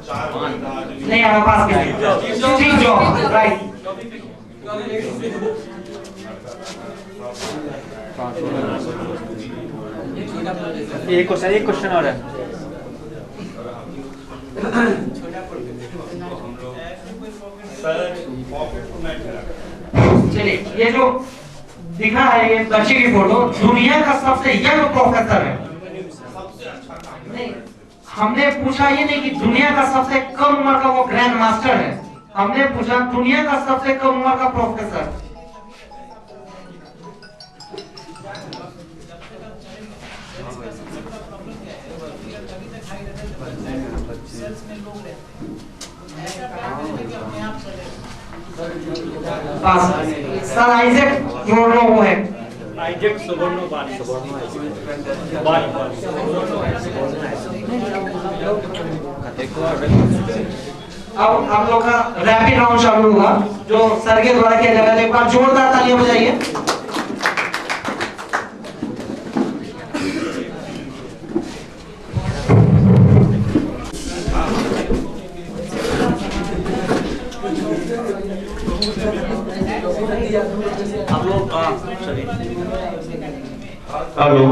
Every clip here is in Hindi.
नहीं हमारे पास क्या है? Steve job, right. एक क्वेश्चन और है। चलिए, ये जो दिखा है ये पर्ची की फोटो, दुनिया का सबसे यंग प्रोफेसर है। नहीं, हमने पूछा ये नहीं कि दुनिया का सबसे कम उम्र का वो ग्रैंड मास्टर है, हमने पूछा दुनिया का सबसे कम उम्र का प्रोफेसर। सर आइजैक जोड़ो वो है आइजैक सोबोर्नो बानी। अब हम लोग का रैपिड राउंड चालू होगा जो सर के द्वारा किया जाएगा। एक बार जोरदार तालियां बजाइए। हेलो,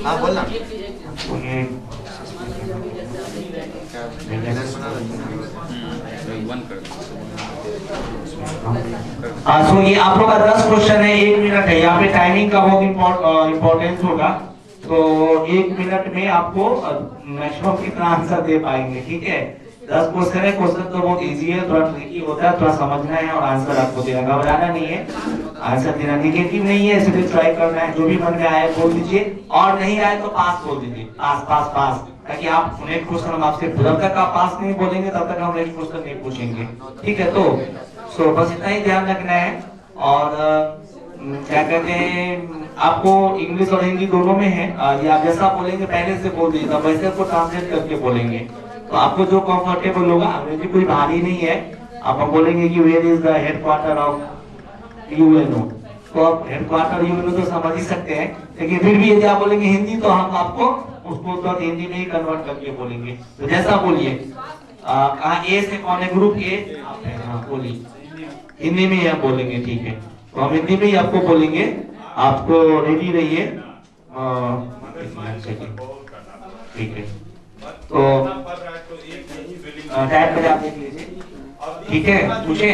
हाँ बोलना। सो ये आप लोग का 10 क्वेश्चन है, 1 मिनट है। यहाँ पे टाइमिंग का बहुत इम्पोर्टेंस होगा, तो 1 मिनट में आपको मैक्सिमम कितना आंसर दे पाएंगे, ठीक है। 10 क्वेश्चन है, क्वेश्चन तो बहुत इजी है, थोड़ा ट्रिकी होता है, थोड़ा समझना है और आंसर आपको देना, घबराना नहीं है, आंसर देना निगेटिव नहीं है, इसलिए ट्राई करना है, जो भी मन में आए बोल दीजिए, और नहीं आए तो पास बोल दीजिए, पास पास पास, ताकि आप नेक्स्ट क्वेश्चन हम आपसे जब तक आप पास नहीं बोलेंगे तब तक हम नेक्स्ट क्वेश्चन नहीं पूछेंगे, ठीक है। तो सो बस इतना ही ध्यान रखना है। और क्या कहते हैं, आपको इंग्लिश और हिंदी दोनों में है, ये आप जैसा बोलेंगे पहले से बोल दीजिएगा, वैसे को ट्रांसलेट करके बोलेंगे, तो आपको जो कंफर्टेबल होगा। अंग्रेजी कोई भारी नहीं है, आप बोलेंगे कि where is the headquarter of UNO, तो आप हेडक्वार्टर यूएनओ तो समझ ही सकते हैं, लेकिन फिर भी यदि आप बोलेंगे हिंदी तो हम आपको उसको तो हिंदी में ही कन्वर्ट करके बोलेंगे, तो जैसा बोलिए। कहाँ ए से कौन है? ग्रुप ए, हाँ बोलिए, हिंदी में ही आप बोलेंगे, ठीक है, तो हम हिंदी में ही आपको बोलेंगे, आपको रेडी रहिए, ठीक है। तो टाइप पे आप देख लीजिए, ठीक है, पूछे,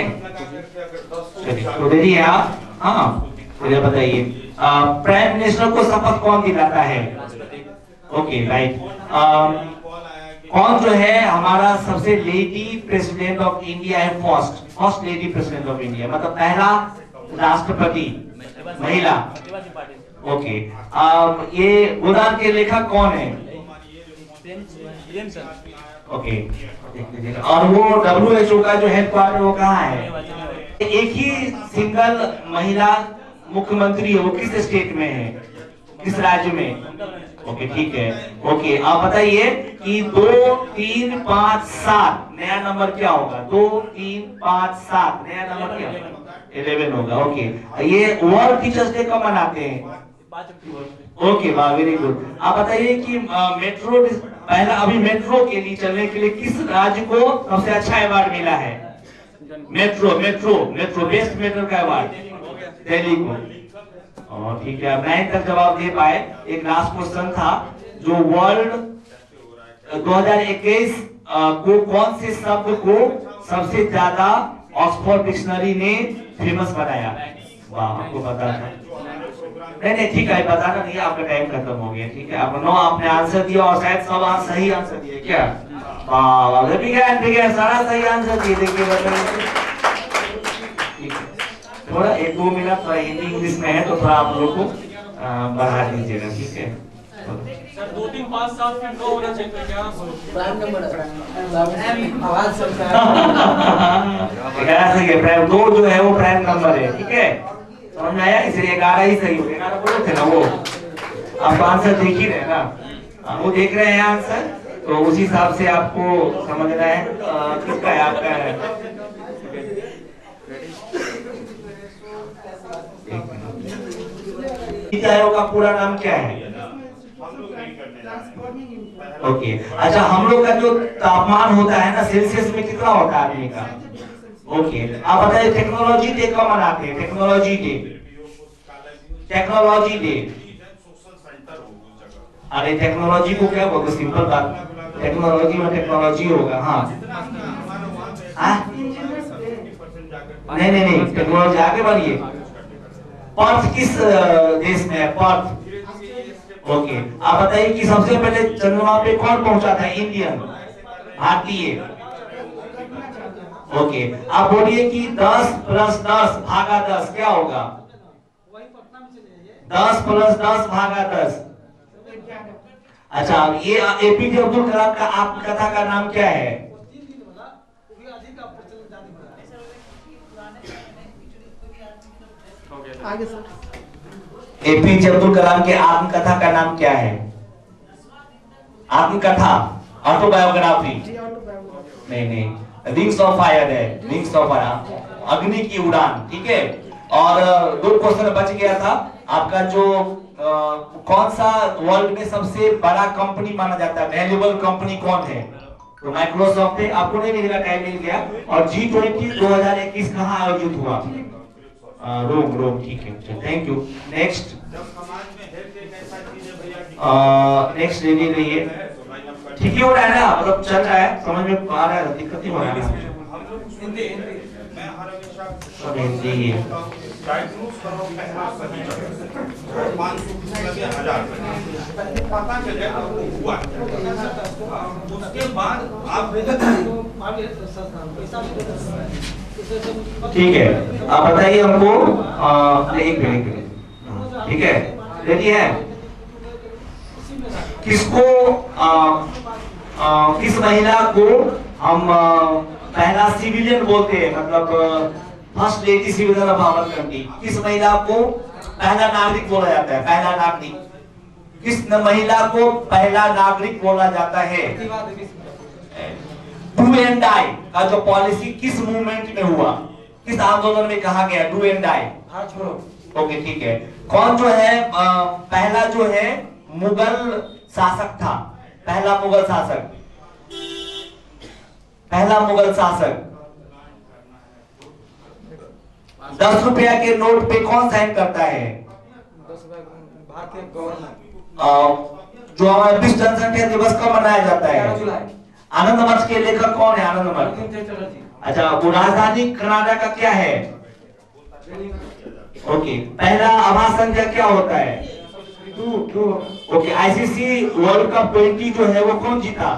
चलिए तो रेडी है आप? हाँ, चलिए बताइए, प्राइम मिनिस्टर को शपथ कौन दिलाता है? Okay right. कौन जो है हमारा सबसे लेडी प्रेसिडेंट ऑफ इंडिया है? First lady president of India, मतलब पहला राष्ट्रपति महिला। ओके, ये गोदान के लेखक कौन है? ओके, और वो WHO का जो हेडक्वार्टर वो कहाँ है? एक ही सिंगल महिला मुख्यमंत्री है, वो किस स्टेट में है, किस राज्य में? ओके ठीक है। ओके, आप बताइए कि 2 3 5 7 नया नंबर क्या होगा? 2 3 5 7 नया नंबर क्या होगा? 11 होगा। ओके, ये वर्ल्ड टीचर्स डे कब मनाते हैं? ओके, वाह, वेरी गुड। आप बताइए कि मेट्रो पहला अभी मेट्रो के लिए चलने के लिए किस राज्य को सबसे अच्छा अवार्ड मिला है? मेट्रो बेस्ट मेट्रो का अवार्ड दिल्ली को। और ठीक है, 9 तक जवाब दे पाए। एक लास्ट क्वेश्चन था, जो वर्ल्ड 2021 को कौन से शब्द को सबसे ज्यादा ऑक्सफोर्ड डिक्शनरी ने फेमस बनाया? वाह, आपको पता था? नहीं ठीक है, बताना नहीं, आपका टाइम खत्म हो गया, ठीक है। आप 9 आपने आंसर दिया और शायद सब सही आंसर दिए क्या? वाह, ठीक है, सारा सही आंसर दिए। देखिए बताइए, थोड़ा 1-2 मिनट हिंदी इंग्लिश में है, तो थोड़ा आप लोग को बढ़ा दीजिएगा, ठीक है। सर 2 3 5 7 फिर 9 होना चाहिए क्या? प्राइम नंबर आवाज सुनता है। 11 सही है, प्राइम 2 जो है वो प्राइम नंबर है, ठीक है, समझ में आया? इसलिए 11 ही सही हो गया। 11 बोले थे ना, वो आप आंसर देख ही रहे ना, वो देख रहे हैं आंसर, तो उसी हिसाब से आपको समझना है किसका है, आपका है। नीति आयोग का पूरा नाम क्या है? ओके, अच्छा हम लोग का जो तापमान होता है ना सेल्सियस में कितना होता है आदमी का? ओके, आप बताइए टेक्नोलॉजी डे कब मनाते हैं? Technology day, technology day. अरे टेक्नोलॉजी को क्या बोलते? सिंपल बात, टेक्नोलॉजी में टेक्नोलॉजी होगा। हाँ नहीं नहीं नहीं, टेक्नोलॉजी आगे बढ़िए। पर्थ किस देश में है? पर्थ। ओके, आप बताइए कि सबसे पहले चंद्रमा पे कौन पहुंचा था? इंडियन, भारतीय। ओके, आप बोलिए कि 10 + 10 भागा 10 क्या होगा? 10 + 10 भागा 10। अच्छा, ये एपीजे अब्दुल कलाम का आत्मकथा का नाम क्या है? आगे सर। एपीजे अब्दुल कलाम के आत्मकथा का नाम क्या है? आत्मकथा, ऑटोबायोग्राफी? नहीं नहीं, विंग्स ऑफ फायर है, विंग्स ऑफ फायर, अग्नि की उड़ान। ठीक है, और 2 क्वेश्चन बच गया था आपका। जो कौन सा वर्ल्ड में सबसे बड़ा कंपनी माना जाता है, वैल्यूएबल कंपनी कौन है? तो माइक्रोसॉफ्ट है। आपको नहीं मिलेगा, टाइम मिल गया। और G20 2021 कहाँ आयोजित हुआ? रोम, रोम। ठीक है, थैंक यू। नेक्स्ट, नेक्स्ट ले लीजिए। ठीक ही हो रहा है ना, मतलब चल रहा है, समझ में आ रहा है, दिक्कत नहीं हो रहा है। सब हिंदी ही है। उसके बाद आप ठीक है, आप बताइए हमको। एक मिनट, ठीक है, रेडी है? किसको किस महिला को हम पहला सिविलियन बोलते हैं, मतलब first lady civilian of our country? किस महिला को पहला नागरिक बोला जाता है? पहला नागरिक किस महिला को पहला नागरिक बोला जाता है? डू एंड डाई का जो पॉलिसी किस मूवमेंट में हुआ, किस आंदोलन में कहा गया डू एंड डाई? ओके, ठीक है। कौन जो है पहला जो है मुगल शासक था? पहला मुगल शासक, पहला मुगल शासक। 10 रुपया के नोट पे कौन साइन करता है? भारतीय गवर्नर। जो हमारा विश्व जनसंख्या दिवस कब मनाया जाता है? आनंद मठ के लेखक कौन है? आनंद मठ। अच्छा, वो राजधानी कनाडा का क्या है? ओके, पहला आवास संख्या क्या होता है? 2। ओके, आईसीसी वर्ल्ड कप 20 जो है वो कौन जीता?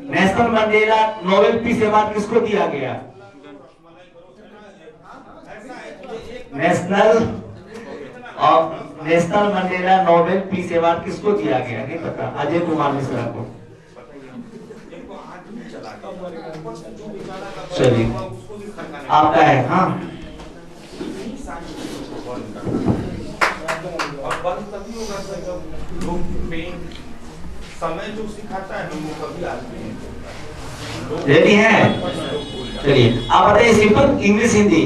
National Mandela Nobel peace award किसको दिया गया? National Mandela Nobel peace award किसको दिया गया? नहीं पता, अजय कुमार मिश्रा को। चलिए, आपका है। हाँ, और बंद तभी होगा जब लोग पेन समय जो सिखाता है लोगों को कभी आदमी नहीं। रेडी है? चलिए, आप बताइए सिंपल इंग्लिश हिंदी।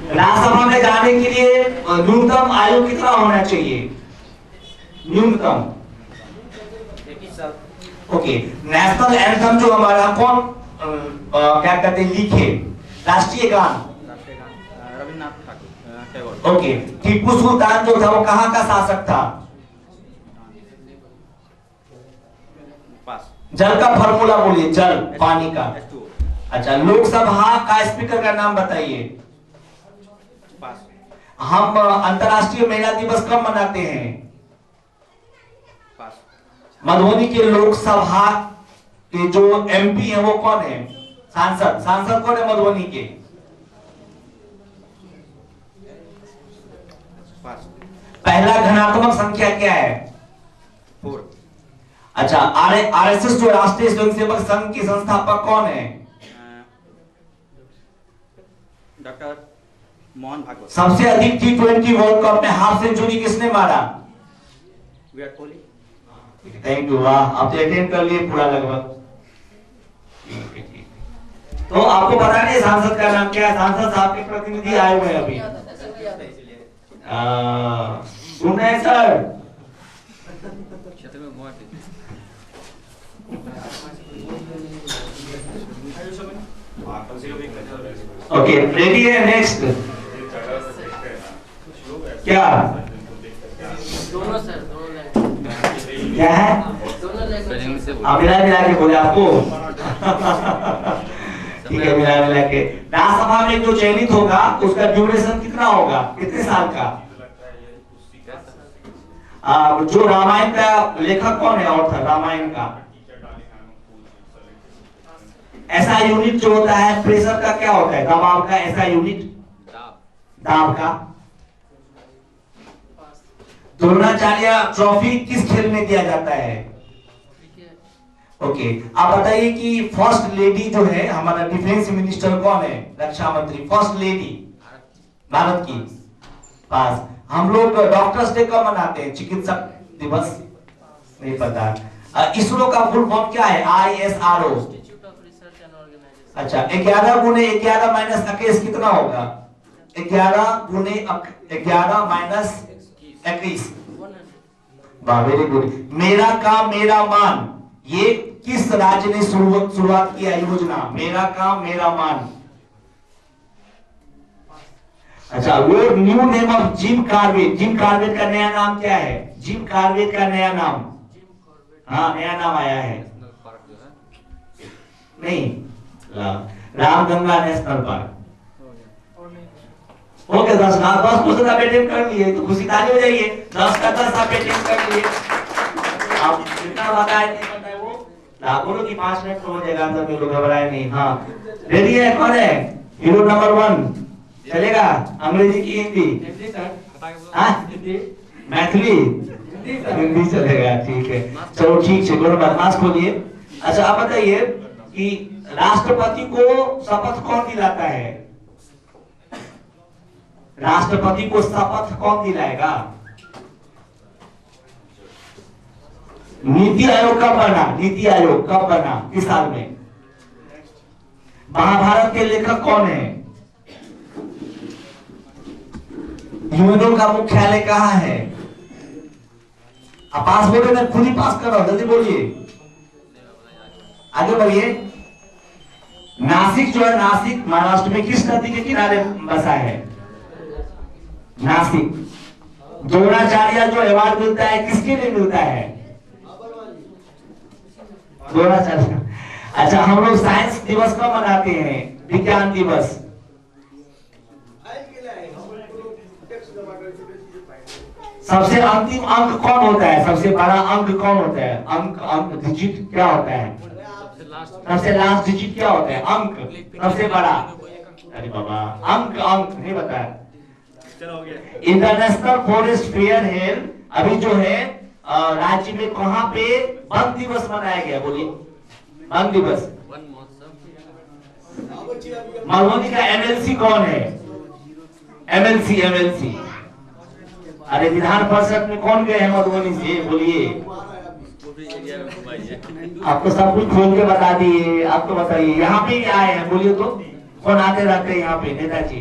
राज्यसभा में जाने के लिए न्यूनतम आयु कितना होना चाहिए? न्यूनतम। ओके, नेशनल एंथम जो हमारा कौन क्या कहते हैं लिखे? राष्ट्रीय गान रविन्द्रनाथ टैगोर। ओके, टीपू सुल्तान जो था वो कहाँ का शासक था? पास। जल का फॉर्मूला बोलिए, जल पानी का। अच्छा, लोकसभा का स्पीकर का नाम बताइए। पास। हम अंतर्राष्ट्रीय महिला दिवस कब मनाते हैं? पास। मधुबनी के लोकसभा के जो एमपी हैं वो कौन है? सांसद। सांसद कौन है मधुबनी के? पास। पहला घनात्मक संख्या क्या है? 4। अच्छा, आरएसएस जो राष्ट्रीय स्वयंसेवक संघ की संस्थापक कौन है? डॉक्टर मोहन भागवत। सबसे अधिक T20 वर्ल्ड कप में हाफ सेंचुरी किसने मारा? विराट कोहली। थैंक यू, वाह, आप तो अटेंड कर लिए पूरा लगभग। तो आपको पता नहीं सांसद का नाम क्या है? सांसद साहब के प्रतिनिधि आए हुए हैं अभी। सुन रहे हैं सर? क्षेत्र में बहुत ओके, रेडी है? नेक्स्ट क्या दोनों सर, दोनों लैंग्वेज। क्या है? दोनों लैंग्वेज। मिला मिला के बोले आपको। ठीक है, मिला मिला के। राज्यसभा में जो चयनित होगा उसका ड्यूरेशन कितना होगा, कितने साल का? जो रामायण का लेखक कौन है, ऑथर रामायण का? ऐसा यूनिट जो होता है प्रेशर का क्या होता है, दबाव का ऐसा यूनिट? दाब का। द्रोणाचार्य ट्रॉफी किस खेल में दिया जाता है? ओके, आप बताइए कि फर्स्ट लेडी जो है हमारा डिफेंस मिनिस्टर कौन है, रक्षा मंत्री, फर्स्ट लेडी भारत की? पास। हम लोग डॉक्टर्स डे कब मनाते हैं, चिकित्सक दिवस? नहीं पता। इसरो का फुल फॉर्म क्या है? ISRO। अच्छा, 11 गुने 11 माइनस 21 कितना होगा? 11 गुने 11 माइनस 21। वाह, वेरी गुड। मेरा काम मेरा मान, ये किस राज्य ने शुरुआत किया योजना, मेरा काम मेरा मान? अच्छा, वो new name of Jim Corbett. Jim Corbett का नया नाम क्या है? जिम कार्बेट का नया नाम? हाँ, नया नाम आया है। नहीं, Ramganga national park. Okay, 10 question आप अटेम्प्ट कर लिए तो खुशी ताली हो जाइए। 10 का 10 आप अटेम्प्ट कर लिए। आप कितना बताए नहीं पता है वो बोलो कि 5 मिनट में हो जाएगा आंसर, में लोग घबराए नहीं। हाँ, रेडी है? कौन है हीरो नंबर 1? चलेगा? अंग्रेजी की हिंदी? हाँ, मैथिली हिंदी चलेगा, ठीक है। चलो ठीक है, दोनों बदमाश खोलिए। अच्छा, आप बताइए कि राष्ट्रपति को शपथ कौन दिलाता है? राष्ट्रपति को शपथ कौन दिलाएगा? नीति आयोग कब बना? नीति आयोग कब बना, किस साल में? महाभारत के लेखक कौन है? यूएनओ का मुख्यालय कहाँ है? आप पास बोले, मैं खुद ही पास कर रहा हूं, जल्दी बोलिए, आगे बढ़िए। नासिक जो है, नासिक महाराष्ट्र में किस नदी के किनारे बसा है? नासिक। द्रोणाचार्य जो अवार्ड मिलता है किसके लिए मिलता है? द्रोणाचार्य। अच्छा, हम लोग साइंस दिवस कब मनाते हैं, विज्ञान दिवस? सबसे अंतिम अंक कौन होता है, सबसे बड़ा अंक कौन होता है? अंक डिजिट क्या होता है? सबसे लास्ट डिजिट क्या होता है? अंक सबसे बड़ा। अरे बाबा, अंक नहीं बताया। इंटरनेशनल फॉरेस्ट फेयर है अभी जो है राज्य में कहां पे वन दिवस मनाया गया, बोलिए? वन दिवस। मधुबनी का MLC कौन है? MLC। अरे विधान परिषद में कौन गए हैं मधुबनी से, बोलिए? आपको सब कुछ खोल के बता दिए, आपको बताइए। यहाँ पे आए हैं, बोलिए तो कौन आते रहते हैं यहाँ पे? नेताजी।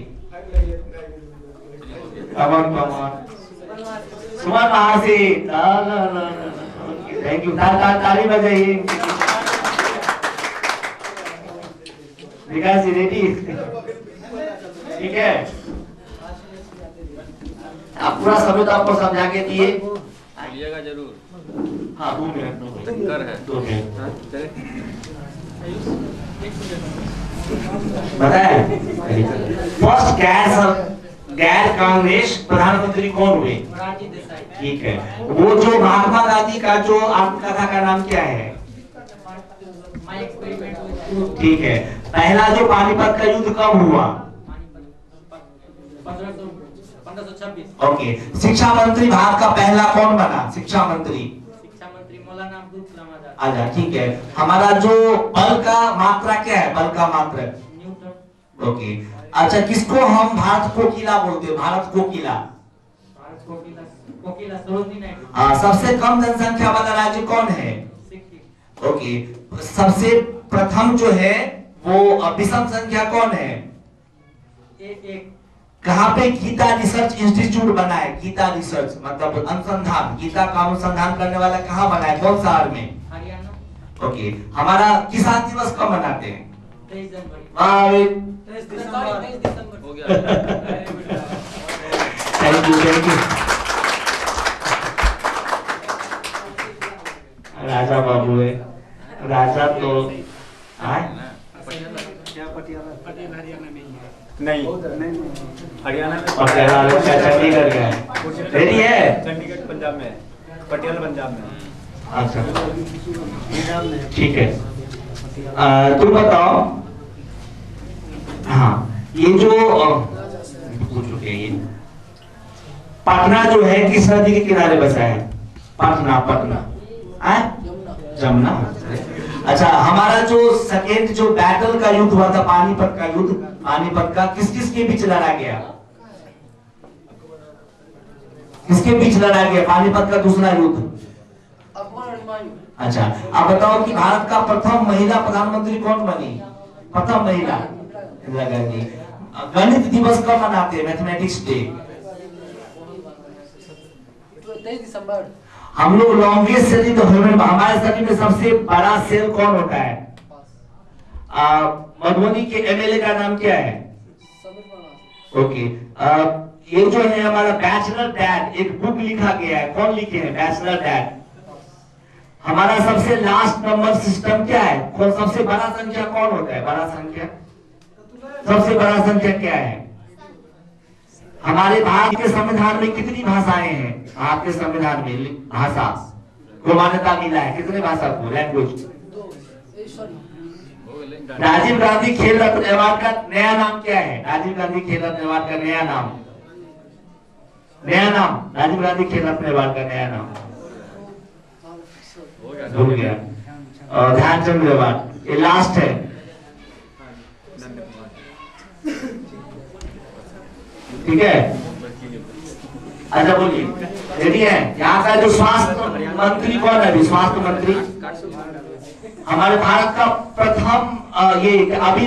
सुमन महासी, थैंक यू। ताली बजाइए। विकास जी रेडी? ठीक है, आप पूरा समय तो आपको समझा के दिए, बोलिएगा जरूर। हाँ, 2 मिनट है 2 मिनट हाँ, चले। बताया। फर्स्ट गैर कांग्रेस प्रधानमंत्री कौन हुए? ठीक है, वो जो महात्मा गांधी का जो आत्मकथा का नाम क्या है? ठीक है, पहला जो पानीपत का युद्ध कब हुआ? 1526। ओके, शिक्षा मंत्री भारत का पहला कौन बना? शिक्षा मंत्री मौलाना अब्दुल कलाम आजाद। अच्छा, ठीक है। हमारा जो बल का मात्रा क्या है, बल का मात्रा? न्यूटन। ओके, अच्छा, किसको हम भारत कोकिला बोलते हैं? भारत कोकिला। कोकिला सरोजिनी नायडू। सबसे कम जनसंख्या वाला राज्य कौन है? ओके, सबसे प्रथम जो है वो विषम संख्या कौन है? एक। कहाँ पे गीता रिसर्च इंस्टीट्यूट बना है? गीता रिसर्च मतलब अनुसंधान, गीता का अनुसंधान करने वाला कहाँ बना है, कौन शहर में? हरियाणा। ओके, हमारा किसान दिवस कब मनाते हैं? 23 जनवरी। वाह, 23 दिसंबर। हो गया। Thank you, thank you. Raja Babu है, राजा तो नहीं हरियाणा में चंडीगढ़ गया है, रेडी है? चंडीगढ़ पंजाब में है, पटियाला पंजाब में है। अच्छा ठीक है। तुम बताओ, हाँ ये जो पूछ चुके हैं, ये पटना जो है किस नदी के किनारे बसा है? पटना, पटना जमुना। अच्छा, हमारा जो सेकेंड जो बैटल का युद्ध हुआ था, पानीपत का युद्ध, पानीपत का किस किस के बीच लड़ा गया? किसके बीच लड़ा गया पानीपत का दूसरा युद्ध? अकबर और हुमायूं। अच्छा, आप बताओ कि भारत का प्रथम महिला प्रधानमंत्री कौन बनी? प्रथम महिला इंदिरा गांधी। गणित दिवस कब मनाते हैं? Mathematics day. 23 दिसंबर। हम लोग longest cell in the human, हमारे शरीर में सबसे बड़ा सेल कौन होता है? मधुबनी के एमएलए का नाम क्या है? ओके, ये जो है हमारा बैचलर डैड, एक बुक लिखा गया है, कौन लिखे हैं? Bachelor dad. हमारा सबसे लास्ट नंबर सिस्टम क्या है? कौन सबसे बड़ा संख्या कौन होता है? बड़ा संख्या, सबसे बड़ा संख्या क्या है? हमारे भारत के संविधान में कितनी भाषाएं हैं? आपके संविधान में भाषा को मान्यता मिला है कितने भाषा को? लैंग्वेज। राजीव गांधी खेल रत्न अवार्ड का नया नाम क्या है? राजीव गांधी खेल रत्न अवार्ड का नया नाम, नया नाम राजीव गांधी खेल रत्न अवार्ड का नया नाम भूल गया। ध्यानचंद अवार्ड, ये लास्ट है। ठीक है, अच्छा बोलिए, रेडी है? यहाँ का जो स्वास्थ्य मंत्री कौन है? स्वास्थ्य मंत्री हमारे भारत का प्रथम ये अभी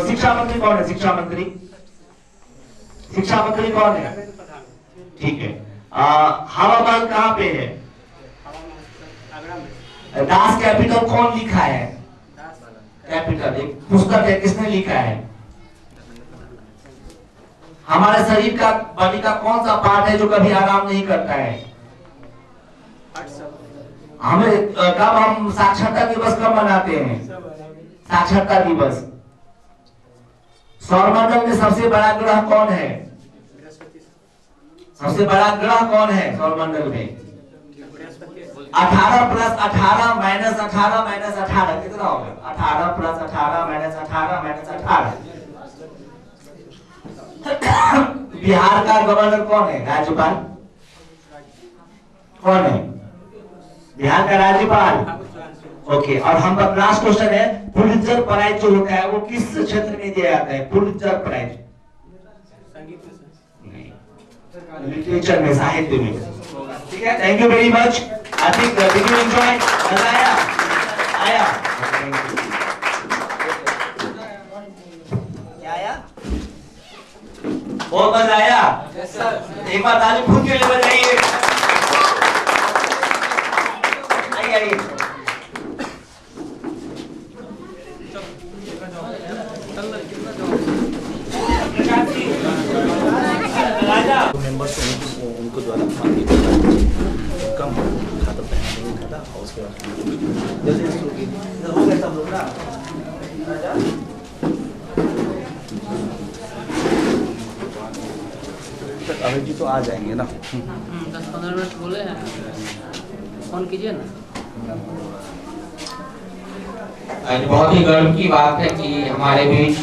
शिक्षा मंत्री कौन है? शिक्षा मंत्री, शिक्षा मंत्री कौन है? ठीक है। हवा महल कहाँ पे है? दास कैपिटल कौन लिखा है? कैपिटल एक पुस्तक है, किसने लिखा है? हमारे शरीर का, बॉडी का कौन सा पार्ट है जो कभी आराम नहीं करता है? हमें कब हम साक्षरता दिवस कब मनाते हैं? साक्षरता दिवस। सौरमंडल में सबसे बड़ा ग्रह कौन है? सबसे बड़ा ग्रह कौन है सौरमंडल में? 18 प्लस 18 माइनस 18 माइनस 18 कितना होगा? 18 प्लस 18 माइनस 18 माइनस 18। बिहार का गवर्नर कौन है? राज्यपाल कौन है? बिहार का राज्यपाल। ओके, और हम लास्ट क्वेश्चन है, पुलित्जर प्राइज जो होता है वो किस क्षेत्र में दिया जाता है? पुलित्जर प्राइज लिटरेचर में, साहित्य में। ठीक है, thank you very much. I think did you enjoy? मजा आया? आया? क्या आया? बहुत मजा आया? एक बार ताली खुद के लिए बजाइए। आइए मेंबर्स उनको द्वारा कम खाता पहना नहीं खाता और उसके बाद जल्दी हो गया सब लोग ना। अभी जी तो आ जाएंगे ना। 10-15 मिनट बोले हैं, फोन कीजिए ना। आज बहुत ही गर्व की बात है कि हमारे बीच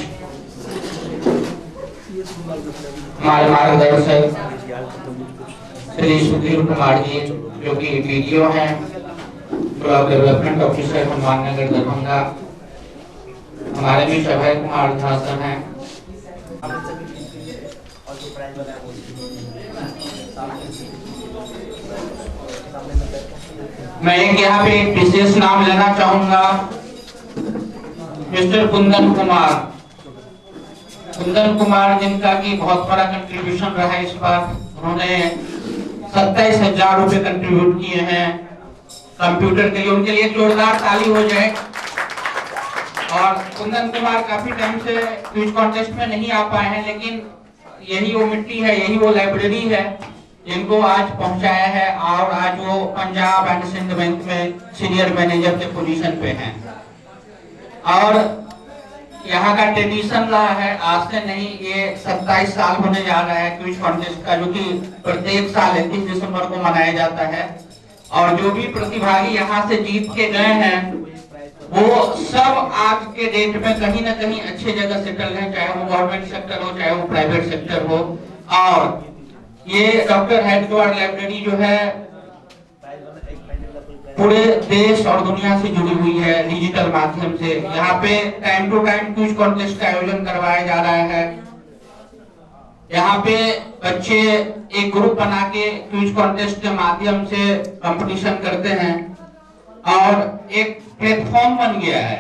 हमारे मार्गदर्शक श्री सुधीर कुमार जी, जो कि वीडियो हैं, block development officer Hanuman Nagar Darbhanga. हमारे बीच अभय कुमार शासन है। मैं एक यहाँ पे विशेष नाम लेना चाहूंगा, मिस्टर कुंदन कुमार। कुंदन कुमार जिनका की बहुत बड़ा कंट्रीब्यूशन रहा है इस बार, उन्होंने 27,000 रुपए कंट्रीब्यूट किए हैं कंप्यूटर के लिए, उनके लिए जोरदार ताली हो जाए। और कुंदन कुमार काफी टाइम से क्विज कॉन्टेस्ट में नहीं आ पाए हैं, लेकिन यही वो मिट्टी है, यही वो लाइब्रेरी है जिनको आज पहुंचाया है, और आज वो पंजाब एंड सिंध बैंक में सीनियर मैनेजर के पोजीशन पे हैं। और यहाँ का ट्रेडिशन रहा है, आज से नहीं, ये 27 साल होने जा रहा है क्विज कॉन्टेस्ट का, जो कि प्रत्येक साल 31 दिसंबर को मनाया जाता है। और जो भी प्रतिभागी यहाँ से जीत के गए हैं वो सब आज के डेट में कहीं ना कहीं अच्छे जगह सेटल हैं, चाहे वो गवर्नमेंट सेक्टर हो, चाहे वो प्राइवेट सेक्टर हो। और ये डॉक्टर हेडगेवार लाइब्रेरी जो है पूरे देश और दुनिया से जुड़ी हुई है डिजिटल माध्यम से। यहाँ पे time to time quiz contest का आयोजन करवाया जा रहा है। यहाँ पे बच्चे एक ग्रुप बना के क्विज कॉन्टेस्ट के माध्यम से कंपटीशन करते हैं, और एक प्लेटफॉर्म बन गया है,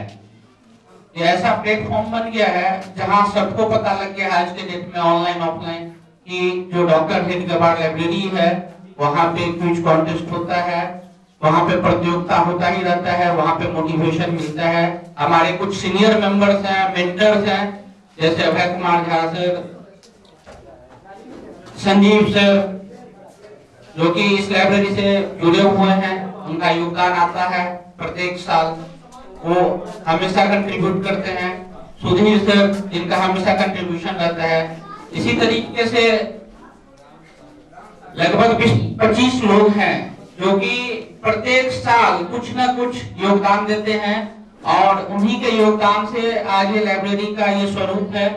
ये ऐसा प्लेटफॉर्म बन गया है जहां सबको पता लग गया आज के डेट में ऑनलाइन ऑफलाइन कि जो डॉक्टर हेडगेवार लाइब्रेरी है वहां पे क्विज कॉन्टेस्ट होता है, वहां पे प्रतियोगिता होता ही रहता है, वहां पे मोटिवेशन मिलता है। हमारे कुछ सीनियर मेंबर्स हैं, मेंटर्स हैं, जैसे अभय कुमार झा सर, संजीव सर, जो कि इस लाइब्रेरी से जुड़े हुए हैं, उनका योगदान आता है प्रत्येक साल, वो हमेशा कंट्रीब्यूट करते हैं। सुधीर सर, जिनका हमेशा कंट्रीब्यूशन रहता है। इसी तरीके से लगभग 20-25 लोग हैं जो कि प्रत्येक साल कुछ ना कुछ योगदान देते हैं, और उन्हीं के योगदान से आज ये लाइब्रेरी का ये स्वरूप है।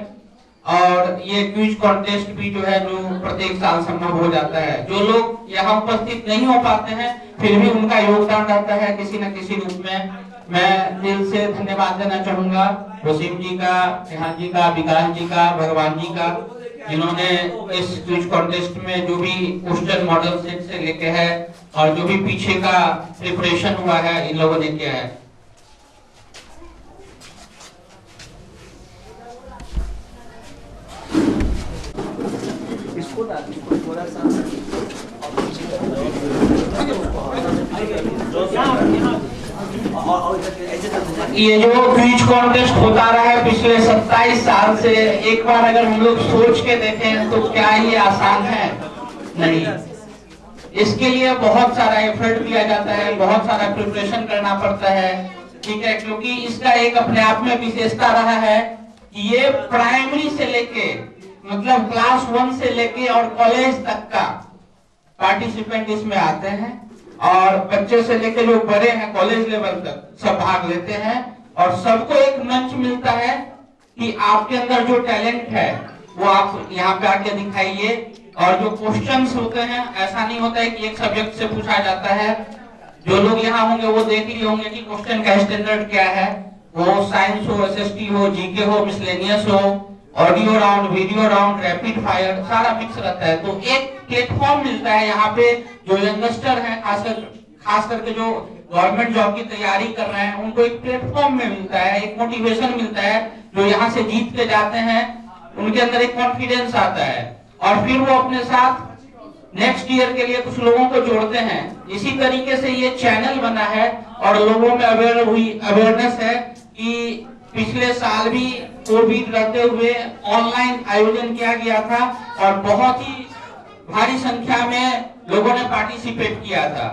और ये क्विज कॉन्टेस्ट भी जो है जो प्रत्येक साल संभव हो जाता है। जो लोग यहाँ उपस्थित नहीं हो पाते हैं फिर भी उनका योगदान रहता है किसी न किसी रूप में। मैं दिल से धन्यवाद देना चाहूंगा वसीम जी का, रेहान जी का, विकास जी का, भगवान जी का, जिन्होंने इस क्विज कॉन्टेस्ट में जो भी क्वेश्चन मॉडल सेट से लेके है और जो भी पीछे का प्रिपरेशन हुआ है इन लोगों ने किया है। इसको थोड़ा सा ये जो क्विज कॉन्टेस्ट होता रहा है पिछले 27 साल से, एक बार अगर हम लोग सोच के देखें तो क्या ये आसान है? नहीं। इसके लिए बहुत सारा एफर्ट दिया जाता है, बहुत सारा प्रिपरेशन करना पड़ता है, ठीक है, क्योंकि इसका एक अपने आप में विशेषता रहा है कि ये प्राइमरी से लेके मतलब क्लास 1 से लेके और कॉलेज तक का पार्टिसिपेंट इसमें आते हैं, और बच्चे से लेके जो बड़े हैं कॉलेज लेवल तक सब भाग लेते हैं, और सबको एक मंच मिलता है कि आपके अंदर जो टैलेंट है वो आप यहाँ पे आके दिखाइए। और जो क्वेश्चंस होते हैं ऐसा नहीं होता है कि एक सब्जेक्ट से पूछा जाता है। जो लोग यहाँ होंगे वो देख लिए होंगे कि क्वेश्चन का स्टैंडर्ड क्या है, वो साइंस हो, एसएसटी हो, जीके हो, मिसलेनियस हो, audio round, video round, rapid fire, सारा मिक्स रहता है। तो एक प्लेटफॉर्म मिलता है यहाँ पे जो यंगस्टर हैं, खास करके जो गवर्नमेंट जॉब की तैयारी कर रहे हैं, उनको एक प्लेटफॉर्म में मिलता है, एक मोटिवेशन मिलता है। जो यहाँ से जीत के जाते हैं उनके अंदर एक कॉन्फिडेंस आता है, और फिर वो अपने साथ नेक्स्ट ईयर के लिए कुछ लोगों को जोड़ते हैं। इसी तरीके से ये चैनल बना है और लोगों में अवेयरनेस है कि पिछले साल भी कोविड रहते हुए ऑनलाइन आयोजन किया गया था और बहुत ही भारी संख्या में लोगों ने पार्टिसिपेट किया था।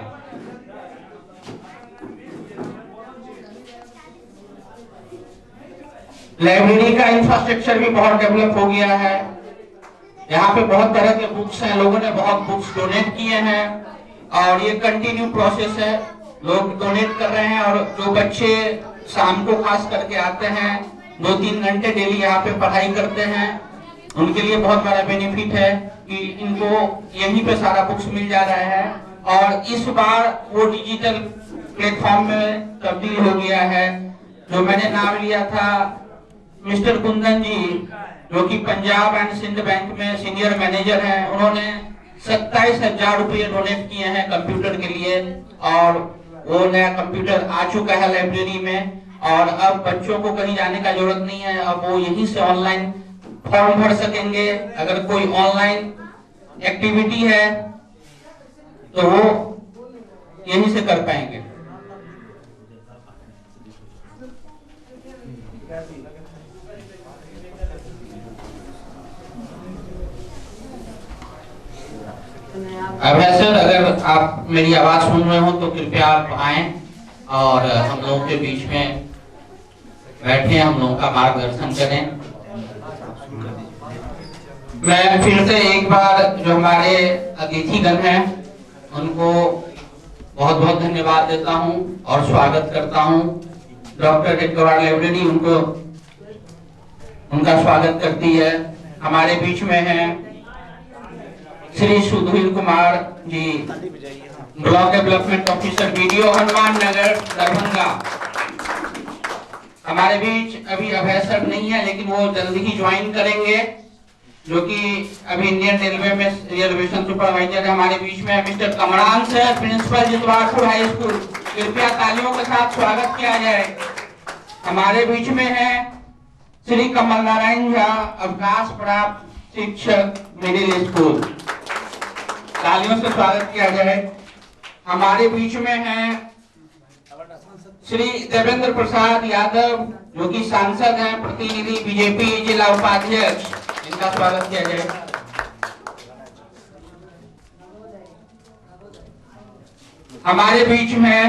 लाइब्रेरी का इंफ्रास्ट्रक्चर भी बहुत डेवलप हो गया है। यहाँ पे बहुत तरह के बुक्स हैं, लोगों ने बहुत बुक्स डोनेट किए हैं, और ये कंटिन्यू प्रोसेस है, लोग डोनेट कर रहे हैं। और जो बच्चे शाम को खास करके आते हैं, 2-3 घंटे डेली यहाँ पे पढ़ाई करते हैं, उनके लिए बहुत बड़ा बेनिफिट है कि इनको यहीं पे सारा बुक्स मिल जा रहा है। और इस बार वो डिजिटल प्लेटफॉर्म में तब्दील हो गया है। जो मैंने नाम लिया था मिस्टर कुंदन जी, जो कि पंजाब एंड सिंध बैंक में सीनियर मैनेजर हैं, उन्होंने 27,000 रुपये डोनेट किए हैं कंप्यूटर के लिए, और वो नया कंप्यूटर आ चुका है लाइब्रेरी में। और अब बच्चों को कहीं जाने का जरूरत नहीं है, अब वो यहीं से ऑनलाइन फॉर्म भर सकेंगे। अगर कोई ऑनलाइन एक्टिविटी है तो वो यहीं से कर पाएंगे। अब सर, अगर आप मेरी आवाज सुन रहे हो तो कृपया आप आए और हम लोगों के बीच में बैठे हम लोगों का मार्गदर्शन करें। मैं फिर से एक बार जो हमारे अतिथिगण हैं उनको बहुत बहुत धन्यवाद देता हूं और स्वागत करता हूं। डॉक्टर हेड गवार्ड लाइब्रेरी उनका स्वागत करती है। हमारे बीच में है Shri Sudhir Kumar ji, block development officer BDO Hanuman Nagar Darbhanga. हमारे बीच अभी अभय सर नहीं है, लेकिन वो जल्दी ही ज्वाइन करेंगे, जो कि अभी इंडियन रेलवे में रिजर्वेशन सुपरवाइजर है। हमारे बीच में mister Kamran sir, principal Jitwarpur high school, कृपया तालियों के साथ स्वागत किया जाए। हमारे बीच में है श्री कमल नारायण झा, अवकाश प्राप्त शिक्षक मिडिल स्कूल, तालियों से स्वागत किया जाए। हमारे बीच में है श्री देवेंद्र प्रसाद यादव, जो कि सांसद हैं, प्रतिनिधि बीजेपी जिला उपाध्यक्ष, इनका स्वागत किया जाए। हमारे बीच में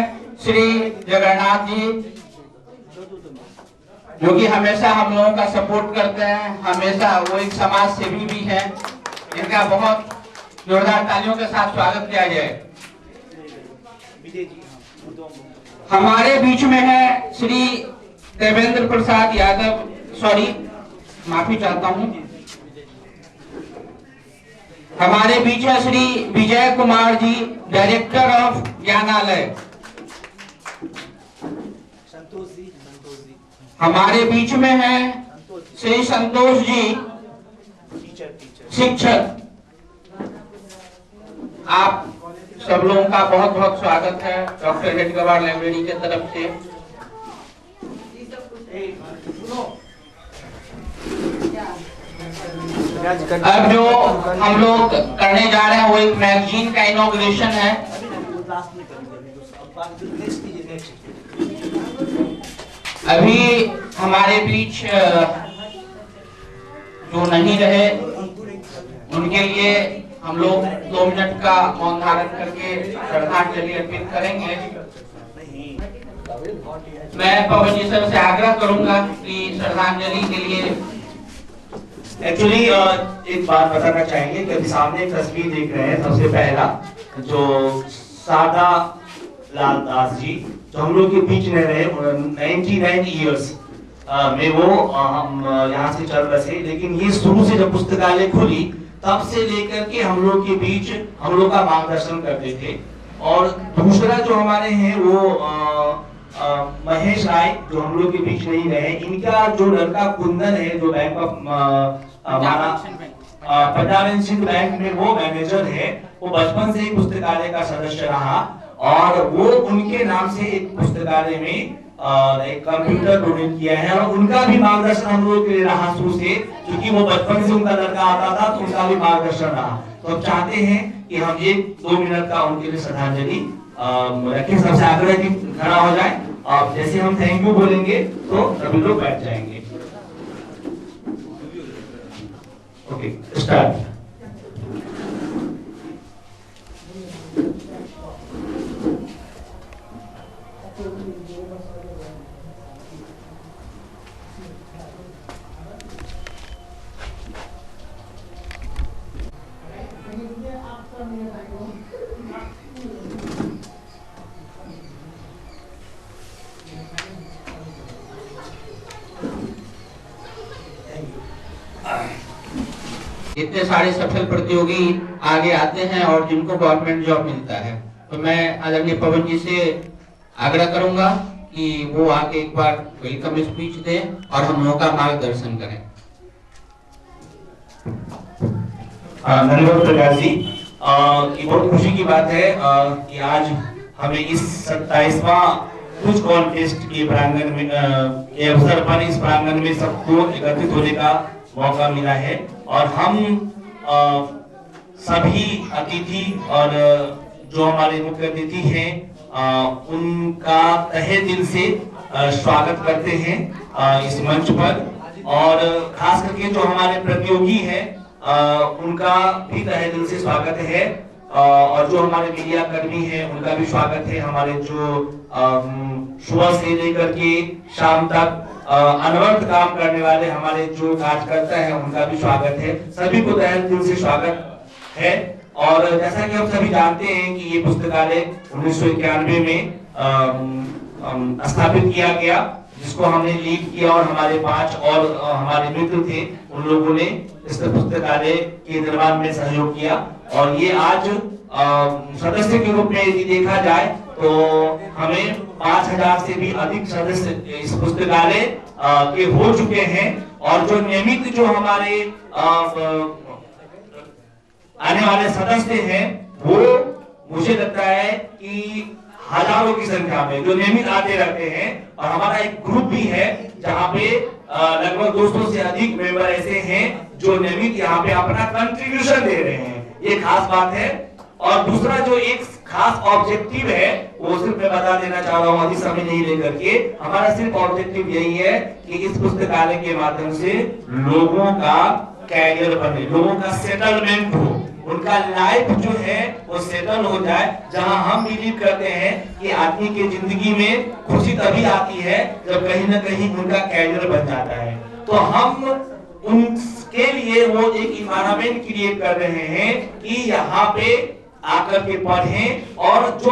श्री जगन्नाथ जी, जो कि हमेशा हम लोगों का सपोर्ट करते हैं, हमेशा वो एक समाज सेवी भी है। इनका बहुत जोरदार तालियों के साथ स्वागत किया जाए। हमारे बीच में है श्री देवेंद्र प्रसाद यादव, सॉरी माफी चाहता हूं। हमारे बीच है श्री विजय कुमार जी, डायरेक्टर ऑफ ज्ञानालय। हमारे बीच में है श्री संतोष जी, शिक्षक। आप सब लोगों का बहुत बहुत स्वागत है डॉक्टर हेड गवार्ड लाइब्रेरी के तरफ से। अब जो हम लोग करने जा रहे हैं वो एक मैगजीन का इनॉग्रेशन है। अभी हमारे बीच जो नहीं रहे उनके लिए हम लोग 2 मिनट का मौन धारण करके श्रद्धांजलि अर्पित करेंगे। मैं पवन जी सर से आग्रह करूंगा कि श्रद्धांजलि के लिए एक्चुअली एक बात बताना चाहेंगे कि अभी सामने एक तस्वीर देख रहे हैं। सबसे पहला जो सादा लाल दास जी, जो हम लोग के बीच में रहे 99 इयर्स में, वो हम यहाँ से चल रहे थे। लेकिन ये शुरू से जब पुस्तकालय खुली तब से लेकर के हम लोग के बीच हम लोग का मार्गदर्शन करते थे। और दूसरा जो हमारे हैं वो महेश राय, जो हम लोग के बीच नहीं रहे। इनका जो लड़का कुंदन है, जो bank of Punjab and Sindh bank में वो मैनेजर है, वो बचपन से ही पुस्तकालय का सदस्य रहा और वो उनके नाम से एक पुस्तकालय में एक कंप्यूटर डोनेट किया है। और उनका भी मार्गदर्शन हम लोग के लिए रहा शुरू से, क्योंकि वो बचपन से उनका लड़का आता था तो उनका भी मार्गदर्शन रहा। तो अब चाहते हैं कि हम 1-2 मिनट का उनके लिए श्रद्धांजलि रखें। सबसे आग्रह की खड़ा हो जाए और जैसे हम थैंक यू बोलेंगे तो सभी लोग बैठ जाएंगे। Okay, start. इतने सारे सफल प्रतियोगी आगे आते हैं और जिनको गवर्नमेंट जॉब मिलता है, तो मैं आदरणीय पवन जी से आग्रह करूंगा कि वो आके एक बार वेलकम स्पीच दें और हम लोगों का मार्गदर्शन करें। धन्यवाद प्रकाश जी। ये बहुत खुशी की बात है कि आज हमें इस 27वां कुछ कॉन्टेस्ट के प्रांगण में के अवसर पर इस प्रांगण में सबको एकत्रित होने का मौका मिला है और हम सभी अतिथि और जो हमारे मुख्य अतिथि हैं उनका तहे दिल से स्वागत करते हैं इस मंच पर और खास करके जो हमारे प्रतियोगी हैं उनका भी तहे दिल से स्वागत है और जो हमारे मीडिया कर्मी हैं उनका भी स्वागत है। हमारे जो सुबह से लेकर के शाम तक अनवरत काम करने वाले हमारे जो कार्यकर्ता हैं उनका भी स्वागत है। सभी को तहे दिल से स्वागत है। और जैसा कि हम सभी जानते हैं कि ये पुस्तकालय 1991 में स्थापित किया गया, जिसको हमने लीड किया और हमारे 5 और हमारे मित्र थे, उन लोगों ने इस पुस्तकालय के निर्माण में सहयोग किया। और ये आज सदस्य के रूप में यदि देखा जाए तो हमें 5000 से भी अधिक सदस्य इस पुस्तकालय के हो चुके हैं और जो नियमित जो हमारे आने वाले सदस्य हैं वो मुझे लगता है कि हजारों की संख्या में जो नियमित आते रहते हैं। और हमारा एक ग्रुप भी है जहाँ पे लगभग 200 से अधिक मेंबर ऐसे हैं जो नियमित यहाँ पे अपना कंट्रीब्यूशन दे रहे हैं, ये खास बात है। और दूसरा जो एक खास ऑब्जेक्टिव है वो सिर्फ मैं बता देना चाह रहा हूँ, अधिक समय नहीं लेकर के, हमारा सिर्फ ऑब्जेक्टिव यही है कि इस पुस्तकालय के माध्यम से लोगों का कैरियर बने, लोगों का सेटलमेंट हो, उनका लाइफ जो है वो सेटल हो जाए। जहां हम बिलीव करते हैं कि आदमी के जिंदगी में खुशी तभी आती है जब कहीं ना कहीं उनका कैरियर बन जाता है। तो हम उनके लिए वो एक इन्वायरमेंट क्रिएट कर रहे हैं कि यहाँ पे आकर के पढ़ें और जो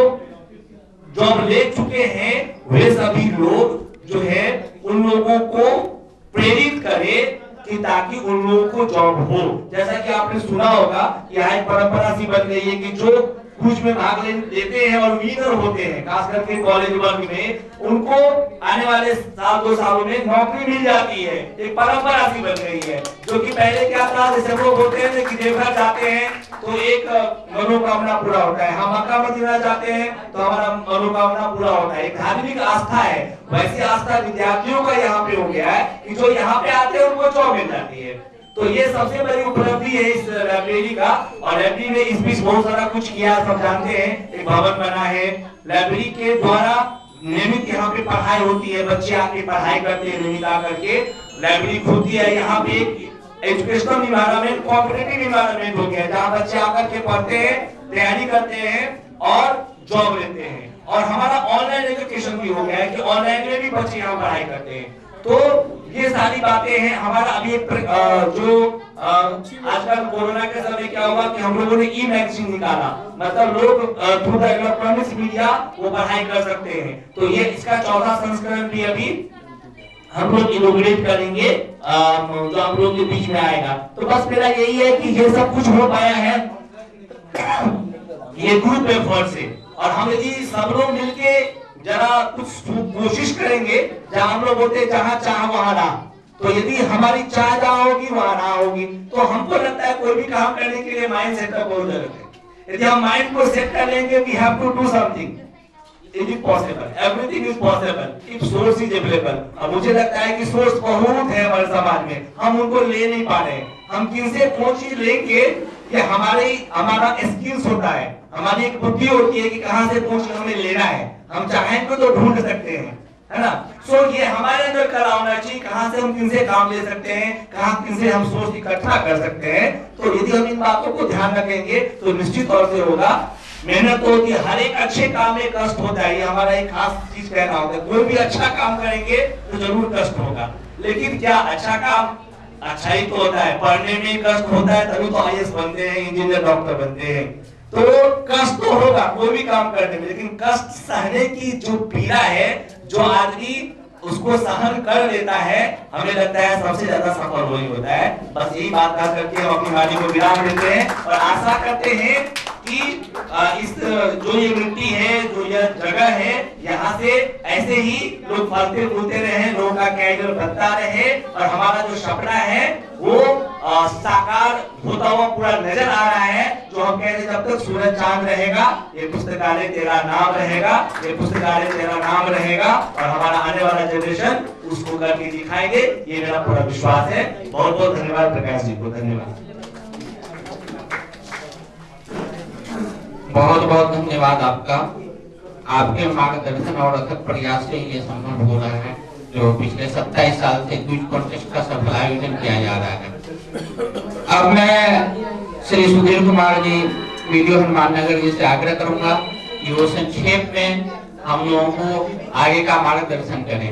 जॉब ले चुके हैं वे सभी लोग जो है उन लोगों को प्रेरित करें कि ताकि उन लोगों को जॉब हो। जैसा कि आपने सुना होगा, यहाँ एक परंपरा सी बन गई है कि जो कुछ में भाग लेते हैं और विनर होते हैं, खास करके कॉलेज वर्ग में, उनको आने वाले साल 2 सालों में नौकरी मिल जाती है। एक परंपरा सी बन गई है, जो कि पहले क्या था, जैसे लोग होते हैं कि देवघर जाते हैं तो एक मनोकामना पूरा होता है, हम मक्का मदीना जाते हैं तो हमारा मनोकामना पूरा होता है, एक धार्मिक आस्था है। वैसी आस्था विद्यार्थियों का यहाँ पे हो गया है कि जो यहाँ पे आते हैं उनको जॉब मिल जाती है। तो ये सबसे बड़ी उपलब्धि है इस लाइब्रेरी का। और लाइब्रेरी ने इस बीच बहुत सारा कुछ किया, सब जानते हैं, एक भवन बना है, लाइब्रेरी के द्वारा नियमित यहाँ पे पढ़ाई होती है, बच्चे आके पढ़ाई करते हैं, नियमित आकर के लाइब्रेरी खुलती है। यहाँ पे एजुकेशनल इन्वायरमेंट, कॉम्पिटिटिव इन्वायरमेंट हो गया, जहाँ बच्चे आकर के पढ़ते हैं, तैयारी करते हैं और जॉब लेते हैं। और हमारा ऑनलाइन एजुकेशन भी हो गया है कि ऑनलाइन में भी बच्चे यहाँ पढ़ाई करते हैं। तो ये सारी बातें हैं। हमारा अभी जो आजकल कोरोना के समय क्या हुआ कि हम लोगों ने ई मैगजीन निकाला, मतलब लोग थ्रू द इलेक्ट्रॉनिक्स मीडिया वो पढ़ाई कर सकते हैं। तो ये इसका 4था संस्करण भी अभी हम लोग इनोग्रेट करेंगे, जो हम लोग के बीच में आएगा। तो बस मेरा यही है कि ये सब कुछ हो पाया है ये ग्रुप एफर्ट से। और हम यदि सब लोग मिलके जरा कुछ कोशिश करेंगे, जहां हम लोग बोलते हैं जहां चाह वहां ना, तो यदि हमारी चाह जहां होगी वहां ना होगी, तो हमको लगता है कोई भी काम करने के लिए माइंड सेटअप बहुत जरूरत है। यदि हम माइंड को सेट कर लेंगे we have to do something, it is possible, everything is possible if source is available. अब मुझे लगता है कि सोर्स बहुत है हमारे समाज में, हम उनको ले नहीं पा रहे। हम किनसे कौन चीज लेंगे, ये हमारा स्किल्स होता है, हमारी एक बुद्धि होती है कि कहां से कौन चीज हमें लेना है। हम चाहें तो ढूंढ सकते हैं, है ना। सो ये हमारे अंदर कला होना चाहिए, कहां से हम किनसे काम ले सकते हैं, कहां किनसे हम सोच इकट्ठा कर सकते हैं। तो यदि हम इन बातों को ध्यान रखेंगे तो निश्चित तौर से होगा। मेहनत तो होती है, हर एक अच्छे काम में कष्ट होता है, ये हमारा एक खास चीज कहना होता है। कोई भी अच्छा काम करेंगे तो जरूर कष्ट होगा, लेकिन क्या अच्छा काम अच्छा ही तो होता है, पढ़ने में कष्ट होता है तभी तो IAS बनते हैं, इंजीनियर, डॉक्टर बनते हैं। तो कष्ट तो होगा कोई भी काम करने में, लेकिन कष्ट सहने की जो पीड़ा है, जो आदमी उसको सहन कर लेता है, हमें लगता है सबसे ज्यादा सफल वही होता है। बस यही बात कह करके हम अपनी वाणी को विराम देते हैं और आशा करते हैं कि इस जो ये मिट्टी है, जो यह जगह है, यहाँ से ऐसे ही लोग फलते फूलते रहे, लोगों का कैरियर बनता रहे और हमारा जो सपना है वो साकार होता हुआ पूरा नजर आ रहा है। जो हम कह रहे हैं जब तक सूरज चांद रहेगा ये पुस्तकालय तेरा नाम रहेगा, ये पुस्तकालय तेरा नाम रहेगा और हमारा आने वाला जनरेशन उसको करके दिखाएंगे, ये मेरा पूरा विश्वास है। बहुत बहुत धन्यवाद प्रकाश जी को, धन्यवाद। बहुत बहुत धन्यवाद आपका। आपके मार्गदर्शन और अथक प्रयास से ये संभव हो रहा है, जो पिछले 27 साल से क्विज कॉन्टेस्ट का सफल आयोजन किया जा रहा है। अब मैं श्री सुधीर कुमार जी वीडियो हनुमान नगर जी से आग्रह करूंगा कि वो संक्षेप में हम लोगों को आगे का मार्गदर्शन करें।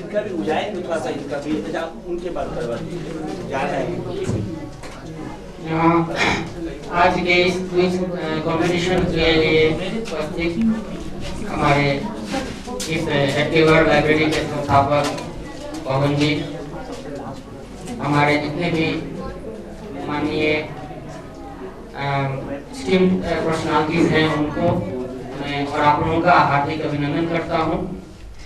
इनका भी बुझाएंगे, थोड़ा सा इनका भी इंतजाम उनके बाद करवा दीजिए, जा रहे हैं। आज के इस क्विज कंपटीशन के लिए उपस्थित हमारे इस हैप्पी वर्ल्ड लाइब्रेरी के संस्थापक पवन जी, हमारे जितने भी माननीय स्टीम पर्सनालिटीज हैं उनको मैं और आप लोगों का हार्दिक अभिनंदन करता हूं।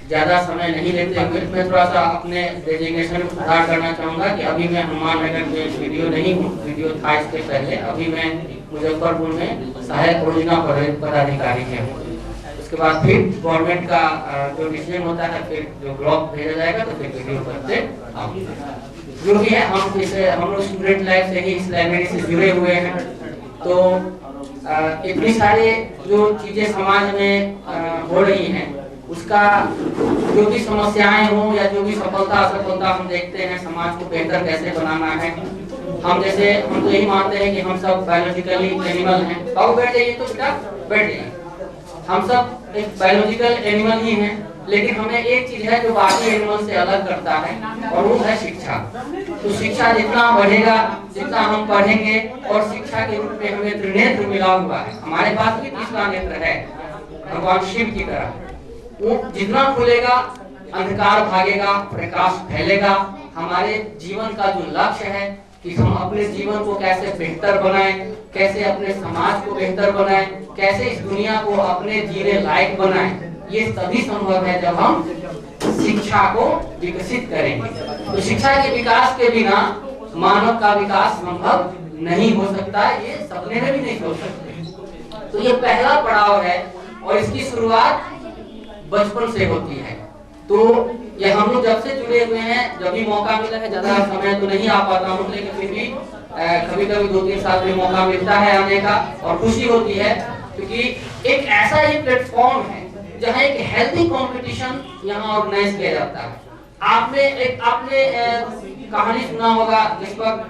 ज्यादा समय नहीं लेते हुए मैं थोड़ा सा अपने डेजिग्नेशन में सुधार करना चाहूंगा कि अभी मैं हनुमान नगर में वीडियो नहीं हूँ, वीडियो था इसके पहले। अभी मैं मुजफ्फरपुर में सहायक परियोजना पदाधिकारी है। उसके बाद फिर गवर्नमेंट का जो डिसीजन होता है, फिर जो ब्लॉक भेजा जाएगा तो फिर वीडियो करते जो भी है। हम लोग स्टूडेंट लाइफ से ही इस लाइब्रेरी से जुड़े हुए हैं, तो इतनी सारी जो चीजें समाज में हो रही हैं, उसका जो भी समस्याएं हो या जो भी सफलता असफलता हम देखते हैं, समाज को बेहतर कैसे बनाना है। हम तो यही मानते हैं कि हम सब बायोलॉजिकली एनिमल हैं। और बैठ जाइए तो बेटा बैठ जाइए, हम सब एक बायोलॉजिकल एनिमल ही हैं, लेकिन हमें एक चीज है जो बाकी एनिमल से अलग करता है, और वो है शिक्षा। तो शिक्षा जितना बढ़ेगा, जितना हम पढ़ेंगे, और शिक्षा के रूप में हमें त्रिनेत्र मिला हुआ है। हमारे पास भी 30 नेत्र है भगवान शिव की तरह। वो जितना खुलेगा अंधकार भागेगा, प्रकाश फैलेगा। हमारे जीवन का जो लक्ष्य है कि हम अपने जीवन को कैसे बेहतर बनाएं, कैसे अपने समाज को बेहतर बनाएं, कैसे इस दुनिया को अपने जीने लायक बनाएं, ये तभी संभव है जब हम शिक्षा को विकसित करेंगे। तो शिक्षा के विकास के बिना मानव का विकास संभव नहीं हो सकता, ये सपने में भी नहीं हो सकते। तो ये पहला पड़ाव है, और इसकी शुरुआत बचपन से होती है। तो ये हम लोग जब से जुड़े हुए हैं, जब भी मौका मिला है, ज्यादा समय तो नहीं आ पाता हूँ, लेकिन फिर भी कभी कभी 2-3 साल में मौका मिलता है आने का, और खुशी होती है क्योंकि एक ऐसा ही प्लेटफॉर्म है जहाँ एक हेल्थी कंपटीशन यहाँ ऑर्गेनाइज किया जाता है। आपने कहानी सुना होगा जिस वक्त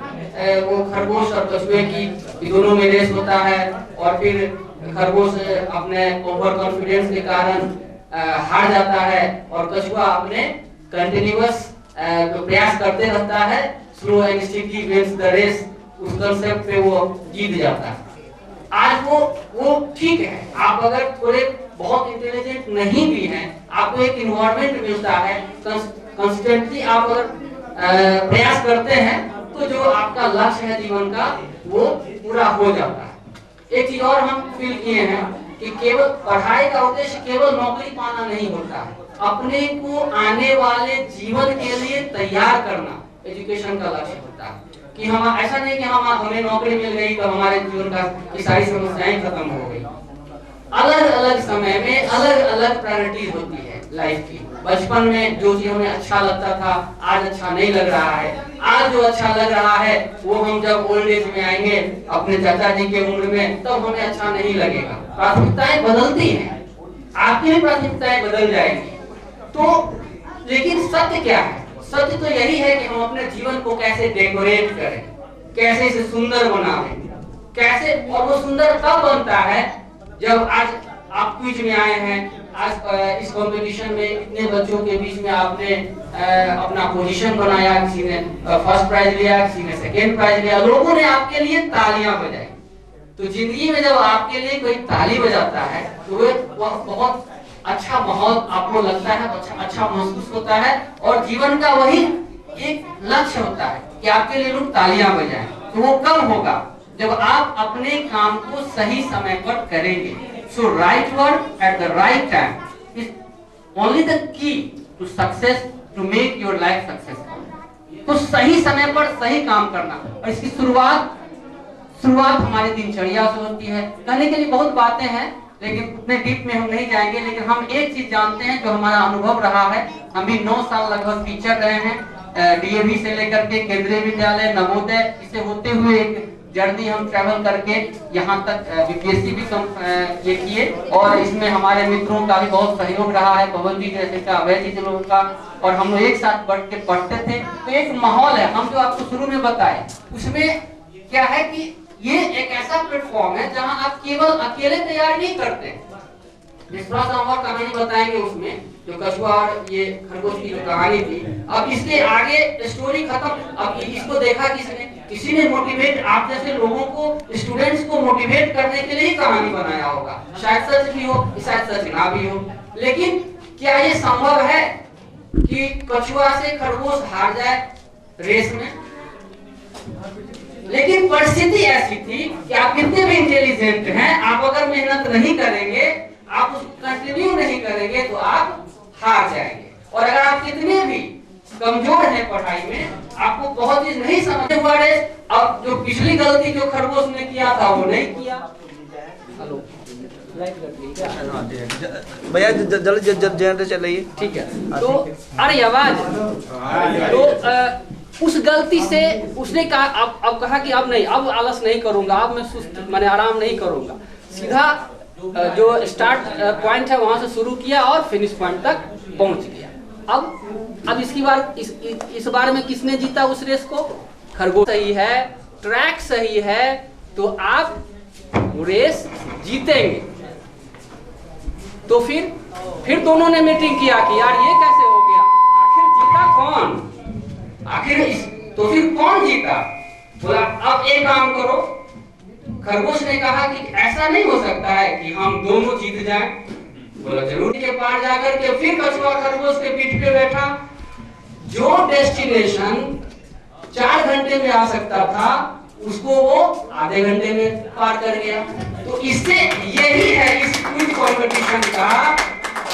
वो खरगोश और कछुए की दोनों में रेस होता है, और फिर खरगोश अपने ओवर कॉन्फिडेंस के कारण हार जाता है, और कछुआ अपने कंटिन्यूअस प्रयास करते रहता है, slow and steady wins the race, उस कांसेप्ट पे वो जीत जाता है। आज वो ठीक है, आप अगर थोड़े बहुत इंटेलिजेंट नहीं भी हैं, आपको एक इन्वायरमेंट मिलता है, कंसिस्टेंटली आप अगर प्रयास करते हैं, तो जो आपका लक्ष्य है जीवन का वो पूरा हो जाता है। एक चीज और हम फील किए हैं कि केवल पढ़ाई का उद्देश्य केवल नौकरी पाना नहीं होता है, अपने को आने वाले जीवन के लिए तैयार करना एजुकेशन का लक्ष्य होता है। कि हम ऐसा नहीं कि हमें नौकरी मिल गई तो हमारे जीवन का की सारी समस्याएं खत्म हो गई। अलग अलग समय में अलग अलग प्रायोरिटीज होती है लाइफ की। बचपन में जो चीज हमें अच्छा लगता था आज अच्छा नहीं लग रहा है, आज जो अच्छा लग रहा है वो हम जब ओल्ड एज में आएंगे अपने चाचा जी के उम्र में, तब हमें अच्छा नहीं लगेगा। प्राथमिकताएं बदलती हैं, आपकी भी प्राथमिकताएं बदल जाएंगी। तो लेकिन सत्य क्या है? सत्य तो यही है कि हम अपने जीवन को कैसे डेकोरेट करें, कैसे इसे सुंदर बनाएं, कैसे, और वो सुंदर तब बनता है जब आज आप क्विज में आए हैं, आज इस कंपटीशन में इतने बच्चों के बीच में आपने अपना पोजीशन बनाया, किसी ने फर्स्ट प्राइज लिया, किसी ने सेकेंड प्राइज लिया, लोगों ने आपके लिए तालियां बजाई। तो जिंदगी में जब आपके लिए कोई ताली बजाता है तो वो बहुत अच्छा माहौल आपको लगता है, अच्छा महसूस होता है, और जीवन का वही एक लक्ष्य होता है कि आपके लिए लोग तालियां बजाएं। तो वो कब होगा? जब आप अपने काम को सही समय पर करेंगे। So right word at the right time is only the key to success, to make your life successful. तो सही समय पर सही काम करना, और इसकी शुरुआत हमारी दिनचर्या से होती है। कहने के लिए बहुत बातें हैं, लेकिन उतने डीप में हम नहीं जाएंगे। लेकिन हम एक चीज जानते हैं जो हमारा अनुभव रहा है, हम भी 9 साल लगभग टीचर रहे हैं, डीएवी से लेकर के केंद्रीय विद्यालय, नवोदय, इसे होते हुए एक जर्नी हम ट्रैवल करके यहाँ तक बीपीएससी भी ये किए, और इसमें हमारे मित्रों का भी बहुत सहयोग रहा है, पवन जी जैसे का, अभय जी लोगों का, और हम लोग एक साथ बैठ के पढ़ते थे। तो एक माहौल है, हम जो आपको शुरू में बताए उसमें क्या है कि ये एक ऐसा प्लेटफॉर्म है जहां आप केवल अकेले तैयारी नहीं करते। थोड़ा सा और कहानी बताएंगे उसमें, जो कछुआ और ये खरगोश की जो कहानी थी। अब इसके आगे स्टोरी खत्म। अब इसको देखा किसने? किसी ने मोटिवेट, आप जैसे लोगों को, स्टूडेंट्स को मोटिवेट करने के लिए ही कहानी बनाया होगा। शायद सच भी हो, शायद सच ना भी हो, लेकिन क्या ये संभव है कि कछुआ से खरगोश हार जाए रेस में? लेकिन परिस्थिति ऐसी थी कि आप कितने भी इंटेलिजेंट हैं, आप अगर मेहनत नहीं करेंगे, आप उसको कंटिन्यू नहीं करेंगे तो आप हार जाएंगे। और अगर आप कितने भी कमजोर हैं पढ़ाई में, आपको बहुत चीज नहीं समझ हुआ है, अब जो पिछली गलती जो खरगोश ने किया था वो नहीं किया। हेलो भैया जल्दी जनरेटर चलाइए। ठीक है, तो अरे आवाज तो उस गलती से उसने कहा, अब कहा कि अब नहीं, अब आलस नहीं करूंगा, अब मैं सुस्त मैंने आराम नहीं करूंगा, सीधा जो स्टार्ट पॉइंट है वहां से शुरू किया और फिनिश पॉइंट तक पहुंच गया। अब इसकी बार इस बार में किसने जीता उस रेस को? खरगोश। सही है, ट्रैक सही है, तो आप रेस जीतेंगे। तो फिर दोनों ने मीटिंग किया कि यार ये कैसे हो गया, आखिर जीता कौन? तो फिर कौन जीता? बोला अब एक काम करो। खरगोश ने कहा कि ऐसा नहीं हो सकता है कि हम दोनों जीत जाएं। बोला जरूर। के पार जाकर के फिर कछुआ खरगोश के पीठ पे बैठा। जो डेस्टिनेशन 4 घंटे में आ सकता था, उसको वो आधे घंटे में पार कर गया। तो इससे यही है इस क्विज कंपटीशन का,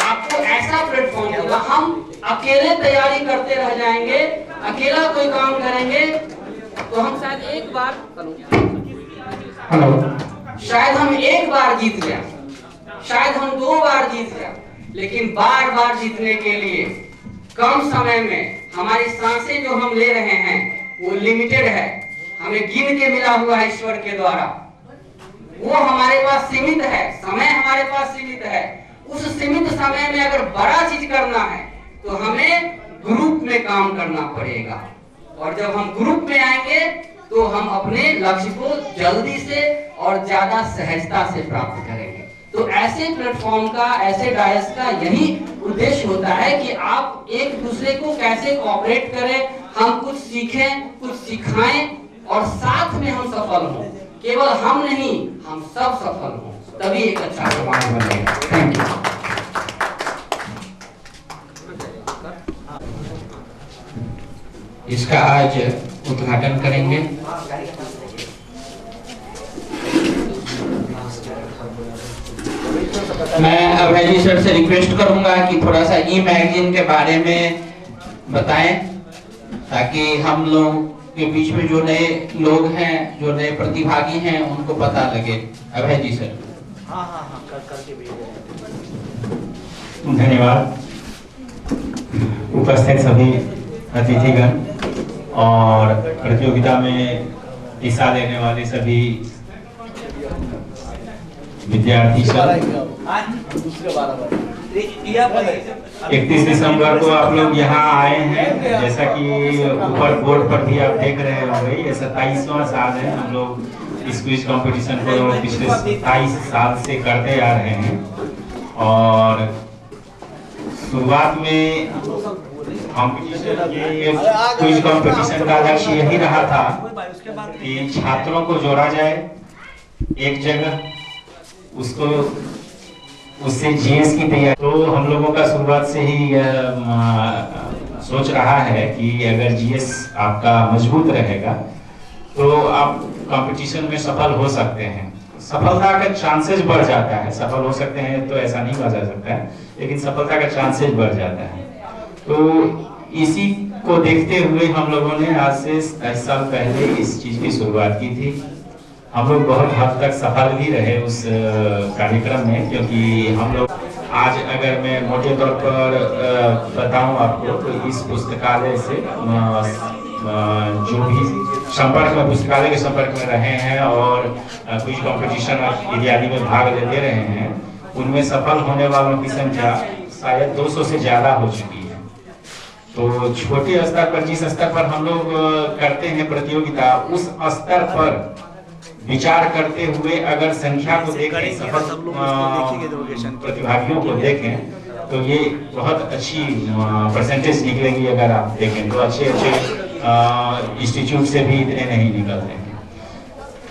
आपको ऐसा प्लेटफॉर्म होगा। हम अकेले तैयारी करते रह जाएंगे, अकेला कोई काम करेंगे तो हम शायद एक बार शायद हम एक बार जीत जाए, शायद हम 2 बार जीत जाए, लेकिन बार बार जीतने के लिए कम समय में हमारी सांसें जो हम ले रहे हैं वो लिमिटेड है, हमें गिन के मिला हुआ है ईश्वर के द्वारा, वो हमारे पास सीमित है, समय हमारे पास सीमित है। उस सीमित समय में अगर बड़ा चीज करना है तो हमें ग्रुप में काम करना पड़ेगा, और जब हम ग्रुप में आएंगे तो हम अपने लक्ष्य को जल्दी से और ज्यादा सहजता से प्राप्त करेंगे। तो ऐसे प्लेटफॉर्म का, ऐसे डायस का यही उद्देश्य होता है कि आप एक दूसरे को कैसे कोऑपरेट करें, हम कुछ सीखें, कुछ सिखाएं, और साथ में हम सफल हों। केवल हम नहीं, हम सब सफल हों, तभी एक अच्छा समाज बनेगा। Thank you. इसका आज उद्घाटन करेंगे मैं अभय जी सर से रिक्वेस्ट करूंगा कि थोड़ा सा ई मैगजीन के बारे में बताएं, ताकि हम लोग के बीच में जो नए लोग हैं, जो नए प्रतिभागी हैं, उनको पता लगे। अभय जी सर। हाँ करके भेज। धन्यवाद उपस्थित सभी अतिथिगण और प्रतियोगिता में हिस्सा लेने वाले सभी विद्यार्थी सब। 31 दिसंबर को आप लोग यहाँ आए हैं, जैसा कि ऊपर बोर्ड पर भी आप देख रहे होंगे। ये 27वां साल है, हम लोग इस क्विज कंपटीशन को पिछले 27 साल से करते आ रहे हैं। और शुरुआत में कंपटीशन, ये क्विज कंपटीशन का लक्ष्य यही रहा था कि छात्रों को जोड़ा जाए एक जगह, उसको उससे जीएस की तैयारी। तो हम लोगों का शुरुआत से ही सोच रहा है कि अगर जीएस आपका मजबूत रहेगा तो आप कंपटीशन में सफल हो सकते हैं। सफलता का चांसेस बढ़ जाता है, सफल हो सकते हैं तो ऐसा नहीं कहा जा सकता है, लेकिन सफलता का चांसेस बढ़ जाता है। तो इसी को देखते हुए हम लोगों ने आज से 10 साल पहले इस चीज की शुरुआत की थी। हम लोग बहुत हद तक सफल भी रहे उस कार्यक्रम में, क्योंकि हम लोग आज अगर मैं मोटे तौर पर बताऊं आपको तो इस पुस्तकालय से जो भी संपर्क में पुस्तकालय के संपर्क में रहे हैं और कुछ कंपटीशन इत्यादि में भाग लेते रहे हैं, उनमें सफल होने वालों की संख्या शायद 200 से ज़्यादा हो चुकी है। तो छोटे स्तर पर, जिस स्तर पर हम लोग करते हैं प्रतियोगिता, उस स्तर पर विचार करते हुए अगर संख्या को देखें, सफल प्रतिभागियों को देखें, तो ये बहुत अच्छी परसेंटेज निकलेगी। अगर आप देखें तो अच्छे इंस्टीट्यूट से भी इतने नहीं निकलते हैं।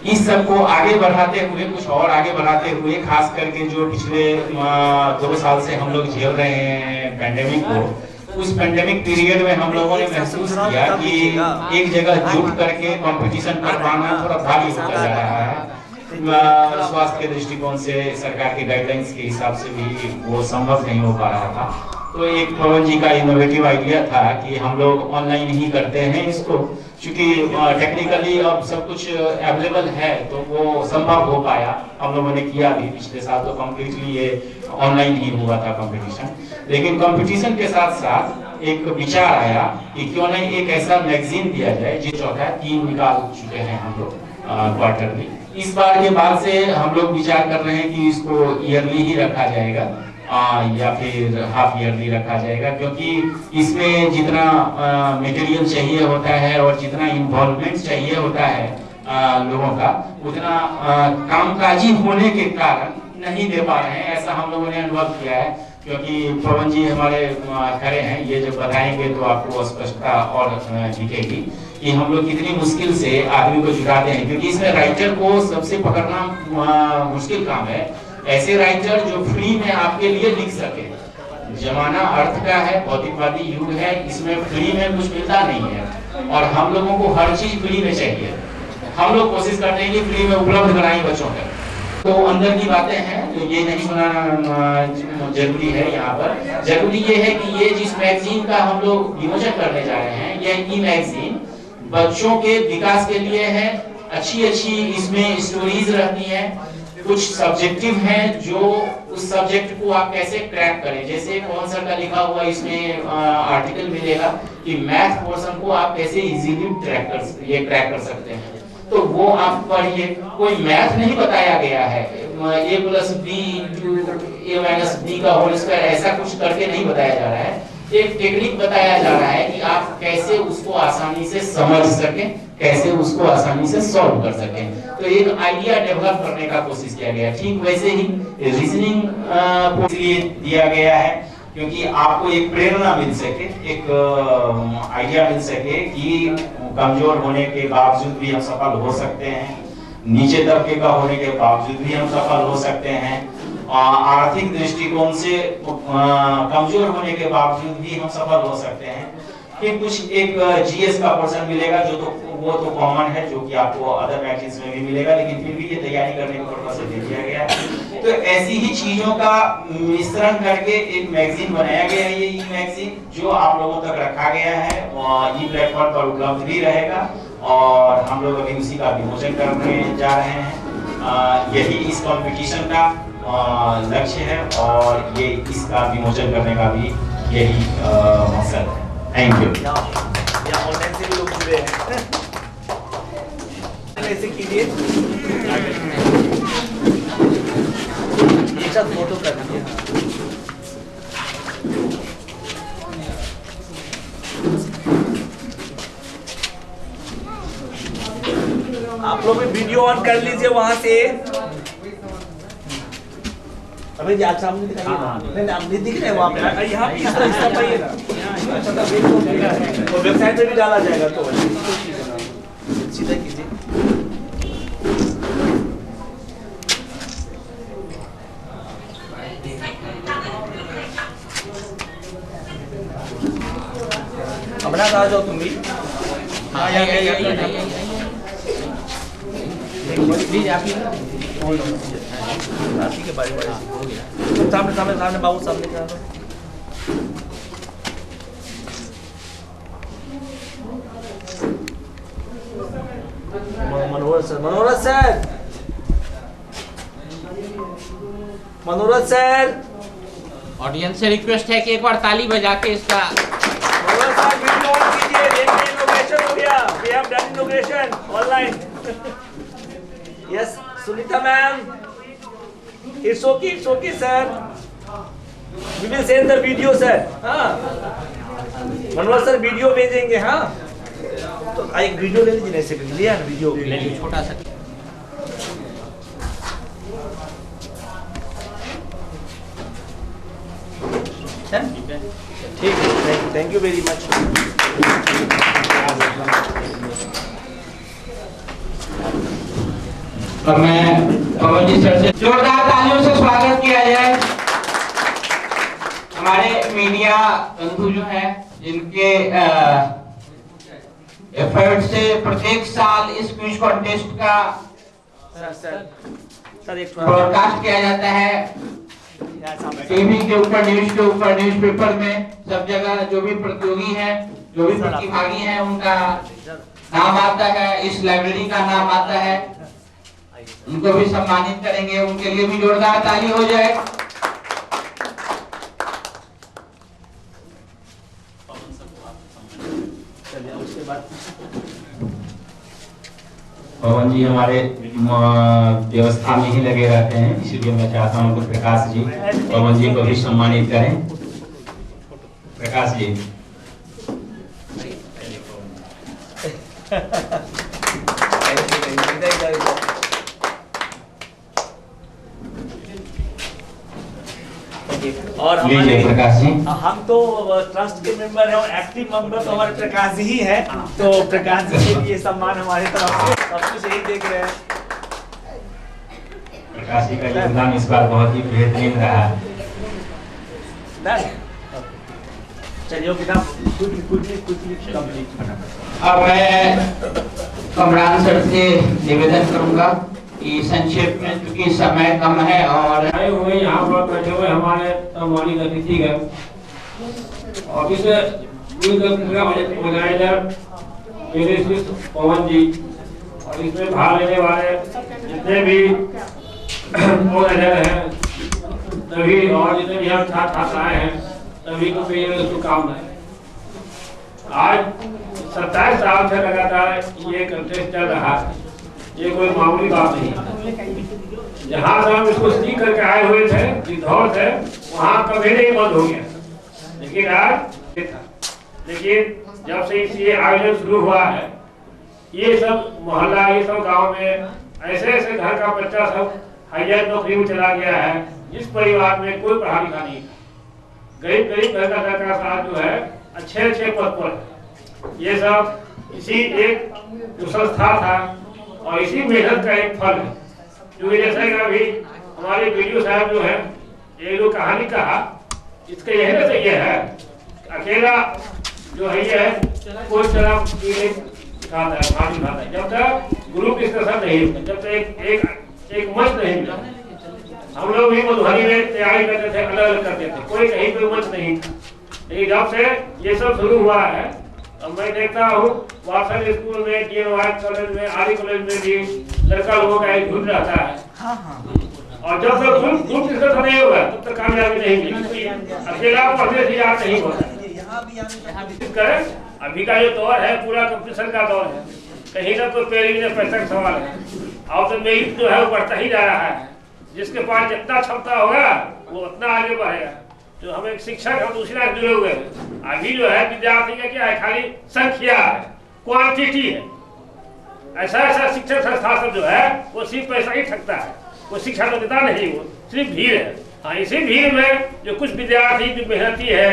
इस सब को आगे बढ़ाते हुए, कुछ और आगे बढ़ाते हुए, खास करके जो पिछले 2 साल से हम लोग झेल रहे हैं पैंडेमिक को, उस पैंडेमिक पीरियड में हम लोगों ने महसूस किया कि एक जगह जुट करके कंपटीशन करवाना थोड़ा भारी होता जा रहा है। स्वास्थ्य के दृष्टिकोण से, सरकार की गाइडलाइंस के हिसाब से भी वो संभव नहीं हो पा रहा था। तो एक पवन जी का इनोवेटिव आइडिया था कि हम लोग ऑनलाइन ही करते हैं इसको, क्योंकि टेक्निकली अब सब कुछ अवेलेबल है, तो वो संभव हो पाया। हम लोगों ने किया भी पिछले साल, तो कम्प्लीटली ये ऑनलाइन ही हुआ था कंपटीशन। लेकिन कंपटीशन के साथ साथ एक विचार आया कि क्यों नहीं एक ऐसा मैगजीन दिया जाए, जो चौथा 3 निकाल चुके हैं हम लोग क्वार्टरली। इस बार के बाद से हम लोग विचार कर रहे हैं कि इसको ईयरली ही रखा जाएगा या फिर हाफ ईयरली रखा जाएगा, क्योंकि इसमें जितना मटेरियल चाहिए होता है और जितना इन्वॉल्वमेंट चाहिए होता है लोगों का, उतना कामकाजी होने के कारण नहीं दे पा रहे हैं। ऐसा हम लोगों ने अनुभव किया है, क्योंकि पवन जी हमारे खड़े हैं, ये जब बताएंगे तो आपको स्पष्टता और दिखेगी कि हम लोग कितनी मुश्किल से आदमी को जुटाते हैं, क्योंकि इसमें राइटर को सबसे पकड़ना मुश्किल काम है। ऐसे राइटर जो फ्री में आपके लिए लिख सके। जमाना अर्थ का है, भौतिकवादी युग है, इसमें फ्री में कुछ मिलता नहीं है और हम लोगों को हर चीज फ्री में चाहिए। हम लोग कोशिश करते हैं कि फ्री में उपलब्ध कराएं बच्चों को। तो अंदर की बातें हैं, तो ये नहीं सुनाना जरूरी है। यहाँ पर जरूरी ये है कि ये जिस मैगजीन का हम लोग विमोचन करने जा रहे हैं, यह ई मैगजीन बच्चों के विकास के लिए है। अच्छी इसमें स्टोरीज रहती हैं, कुछ सब्जेक्टिव हैं, जो उस सब्जेक्ट को आप कैसे क्रैक करें। जैसे कौन सा का लिखा हुआ इसमें आर्टिकल मिलेगा कि मैथ पोर्शन को आप कैसे इजीली क्रैक कर सकते हैं, तो वो आप पढ़िए। कोई मैथ नहीं बताया गया है, a+b का होल स्क्वायर ऐसा कुछ करके नहीं बताया जा रहा है। एक टेक्निक बताया जा रहा है कि आप कैसे उसको आसानी से समझ सकें, कैसे उसको आसानी से सॉल्व कर सकें। तो एक आइडिया डेवलप करने का कोशिश किया गया। ठीक वैसे ही रीजनिंग को इसलिए दिया गया है क्योंकि आपको एक प्रेरणा मिल सके, एक आइडिया मिल सके कि कमजोर होने के बावजूद भी हम सफल हो सकते हैं, नीचे तबके का होने के बावजूद भी हम सफल हो सकते हैं, आर्थिक दृष्टिकोण से कमजोर होने के बावजूद भी हम सफल हो सकते हैं। फिर कुछ एक जीएस का पोर्शन मिलेगा, जो तो वो तो कॉमन है, जो कि आपको अदर मैगजीन्स में भी मिलेगा, लेकिन फिर भी ये तैयारी करने के पर्पस से दे दिया गया है। तो ऐसी ही चीजों का मिश्रण करके एक मैगजीन बनाया गया है, ये ई मैगजीन, जो आप लोगों तक रखा गया है और ई प्लेटफॉर्म पर उपलब्ध भी रहेगा। और हम लोग अभी उसी का विमोचन करने जा रहे हैं। यही इस कंपटीशन का लक्ष्य है और ये इसका विमोचन करने का भी यही मकसद है। Thank you. ऑनलाइन से भी लोग जुड़े हैं, ऐसे कीजिए, एक साथ फोटो कर दीजिए। आप लोग भी वीडियो ऑन कर लीजिए वहां से। अभी जी आप सामने दिखाइए ना, नहीं आप नहीं दिख रहे वहाँ पे, यहाँ पे इस तरह पाइए ना, और वेबसाइट पे भी डाला जाएगा। तो सीधा कीजिए। अपना आ जाओ तुम भी। हाँ प्लीज आप ही ठीक है, बारी बारी हो गया। सामने सामने सामने बाबू सामने का मनोहर मनोरथ सर, मनोरथ सर। ऑडियंस से रिक्वेस्ट है कि एक बार ताली बजा के इसका मनोरथ सर वीडियो ऑन कीजिए। देखिए इनोग्रेशन हो गया, we have done inauguration online. Yes Sunita ma'am, it's okay sir, we will send the video sir. हाँ मनोहर सर वीडियो भेजेंगे। हाँ तो एक वीडियो ले लीजिए, ऐसे लिया ना वीडियो ले लीजिए छोटा सा। ठीक है, थैंक यू वेरी मच। और मैं पवन जी सर से जोरदार तालियों से स्वागत किया जाए। हमारे मीडिया बंधु जो है, जिनके एफर्ट से प्रत्येक साल इस क्विज कॉन्टेस्ट का सर एक ब्रॉडकास्ट किया जाता है टीवी के ऊपर, न्यूज के ऊपर, न्यूज़पेपर में, सब जगह जो भी प्रतियोगी हैं, जो भी प्रतिभागी हैं, उनका नाम आता है, इस लाइब्रेरी का नाम आता है। उनको भी सम्मानित करेंगे, उनके लिए भी जोरदार ताली हो जाए। पवन जी हमारे व्यवस्था में ही लगे रहते हैं, इसलिए मैं चाहता हूँ कि प्रकाश जी पवन जी को भी सम्मानित करें। प्रकाश जी। और हमारे प्रकाश जी, हम तो ट्रस्ट के मेंबर हैं और एक्टिव मेंबर तो हमारे प्रकाश जी ही है, तो प्रकाश जी के लिए सम्मान हमारे तरफ से, सब कुछ यही देख रहे हैं। प्रकाश जी का योगदान इस बार बहुत ही बेहतरीन रहा। चलिए किताब कुछ अब मैं कमरान सर से निवेदन करूंगा कि संक्षेप में, क्योंकि समय कम है और आए हुए यहाँ पर बैठे हुए हमारे सम्मानित अतिथि है और इस ऑर्गेनाइजर मेरे शिष्य पवन जी और इसमें भाग लेने वाले जितने भी ऑर्गेनाइजर हैं सभी, और जितने भी हम छात्र छात्राएं हैं सभी को मेरी शुभकामनाएं। आज 27 साल से लगातार ये कंटेस्ट चल रहा है, ये कोई मामूली बात नहीं है। जहाँ से हम इसको सीख करके आए हुए थे इंदौर से, वहाँ कभी नहीं बंद हो गया, लेकिन आज लेकिन जब से ये आयोजन शुरू हुआ है, ये सब मोहल्ला, ये सब गांव में ऐसे ऐसे घर का बच्चा सब हायर नौकरी में चला गया है, जिस परिवार में कोई पढ़ा लिखा नहीं, गरीब घर का लड़का साथ जो है अच्छे पद पर है। ये सब इसी एक जो संस्था था और इसी मेहनत का एक फल है। क्योंकि जैसे कि अभी हमारे वीडियो साहब जो है, ये जो कहानी कहा, इसका यही ना ये है, अकेला जो है ये है, कोई शराब पीने खाता है, पानी खाता है, जब तक ग्रुप डिस्कशन नहीं होता, जब तक एक मंच नहीं मिला। हम लोग भी मधुबनी में तैयारी करते थे, अलग अलग करते थे, कोई कहीं पे मंच नहीं, लेकिन जब से ये सब शुरू हुआ है, अब मैं देखता हूँ वासन स्कूल में, DNY कॉलेज में, आर्य कॉलेज में भी लड़का लोगों का एक झुंड रहता है। और जब तक ग्रुप डिस्कशन नहीं होगा तब तक कामयाबी नहीं मिलेगी। अकेला पढ़ने से याद नहीं होता। अभी का जो दौर है पूरा कंपटीशन का दौर है, कहीं ना कोई पेरिंग में पैसा का सवाल है, और तो मेरिट जो है वो बढ़ता ही जा रहा है। जिसके पास जितना क्षमता होगा वो उतना आगे बढ़ेगा। जो हम एक शिक्षक हम दूसरा जुड़े हुए हैं, अभी जो है विद्यार्थी का क्या है, खाली संख्या है, क्वांटिटी है। ऐसा शिक्षण संस्था सब जो है वो सिर्फ पैसा ही ठगता है, वो शिक्षा तो देता नहीं, वो सिर्फ भीड़ है। हाँ, इसी भीड़ में जो कुछ विद्यार्थी जो मेहनती है,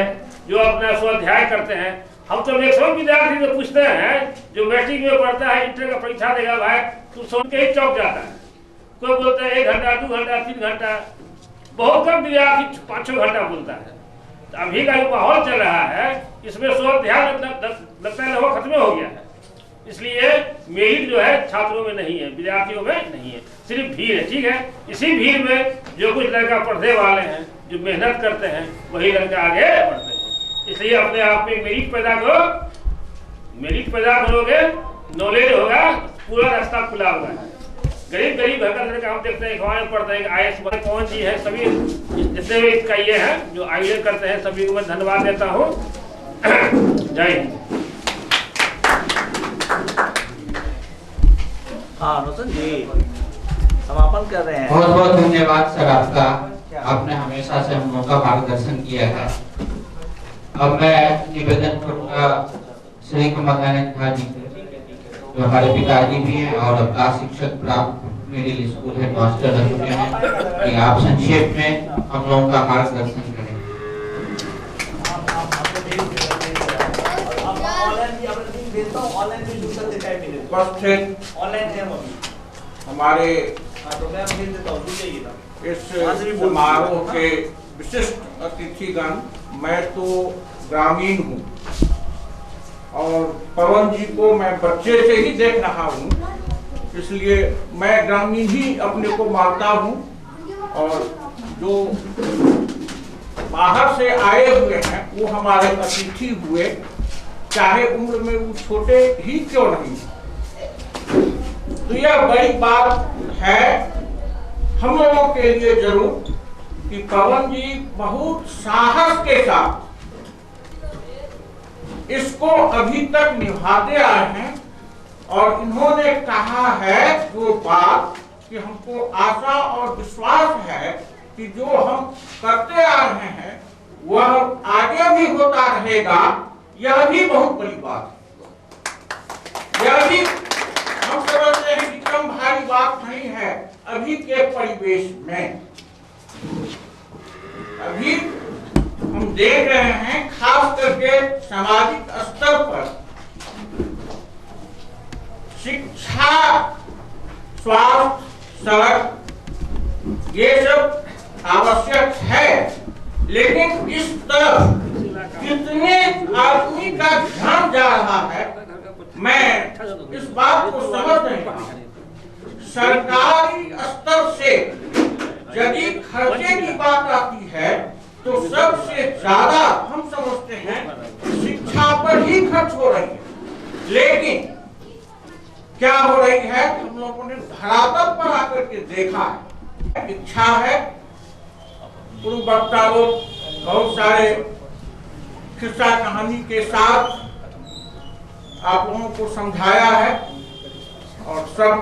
जो अपना स्वाध्याय करते हैं, हम तो मैक्सिमम विद्यार्थी जो पूछते हैं, जो मैट्रिक में पढ़ता है, इंटर का परीक्षा देगा भाई, तो सुन के ही चौंक जाता है। कोई बोलता है 1 घंटा, 2 घंटा, 3 घंटा, बहुत कम विद्यार्थी 5-6 घंटा बोलता है। तो अभी का जो माहौल चल रहा है, इसमें स्वाध्याय लगता है लगभग खत्म हो गया है। इसलिए मेरिट जो है छात्रों में नहीं है, विद्यार्थियों में नहीं है, सिर्फ भीड़ है। ठीक है, इसी भीड़ में जो कुछ लड़का पढ़ने वाले हैं, जो मेहनत करते हैं, वही लड़का आगे बढ़ते हैं। इसलिए अपने आप में मेरिट पैदा करो, मेरिट पैदा करोगे, नॉलेज होगा, पूरा रास्ता खुला हुआ है। गरीब घर का हम देखते हैं, अखबार में पढ़ते हैं कि IAS पवन जी है, सभी जितने भी इसका ये है जो आयोजन करते हैं सभी को मैं धन्यवाद देता हूँ। जय हिंद। हाँ रोशन जी समापन कर रहे हैं। बहुत बहुत धन्यवाद सर आपका, आपने हमेशा से हम लोगों का मार्गदर्शन किया है। अब मैं निवेदन करूंगा श्री कुमार झा जी से, जो हमारे पिताजी भी हैं और अपना शिक्षक प्राप्त मिडिल स्कूल हेड मास्टर रह चुके हैं, कि आप संक्षेप में हम लोगों का मार्गदर्शन करें। हमारे इस समारोह के विशिष्ट अतिथिगण, मैं तो ग्रामीण हूँ और पवन जी को मैं बच्चे से ही देख रहा हूँ, इसलिए मैं ग्रामीण ही अपने को मानता हूँ। और जो बाहर से आए हुए हैं वो हमारे अतिथि हुए, चाहे उम्र में वो छोटे ही क्यों नहीं। तो यह बड़ी बात है हम लोगों के लिए जरूर कि पवन जी बहुत साहस के साथ इसको अभी तक निभाते आए हैं। और इन्होंने कहा है जो बात कि हमको आशा और विश्वास है कि जो हम करते आ रहे हैं वह आगे भी होता रहेगा। यह भी बहुत बड़ी बात है, यह भी हम समझते हैं कि कम भारी बात नहीं है। अभी के परिवेश में अभी हम देख रहे हैं, खास करके सामाजिक स्तर पर शिक्षा, स्वास्थ्य, सड़क ये सब आवश्यक है, लेकिन इस तरफ कितने आदमी का ध्यान जा रहा है मैं इस बात को समझ नहीं पाऊं। सरकारी स्तर से यदि खर्चे की बात आती है तो सबसे ज्यादा हम समझते हैं शिक्षा पर ही खर्च हो रही है। लेकिन क्या हो रही है, हम लोगों ने धरातल पर आकर के देखा है। इच्छा है, पूर्व वक्ता लोग बहुत सारे किस्सा कहानी के साथ आप लोगों को समझाया है और सब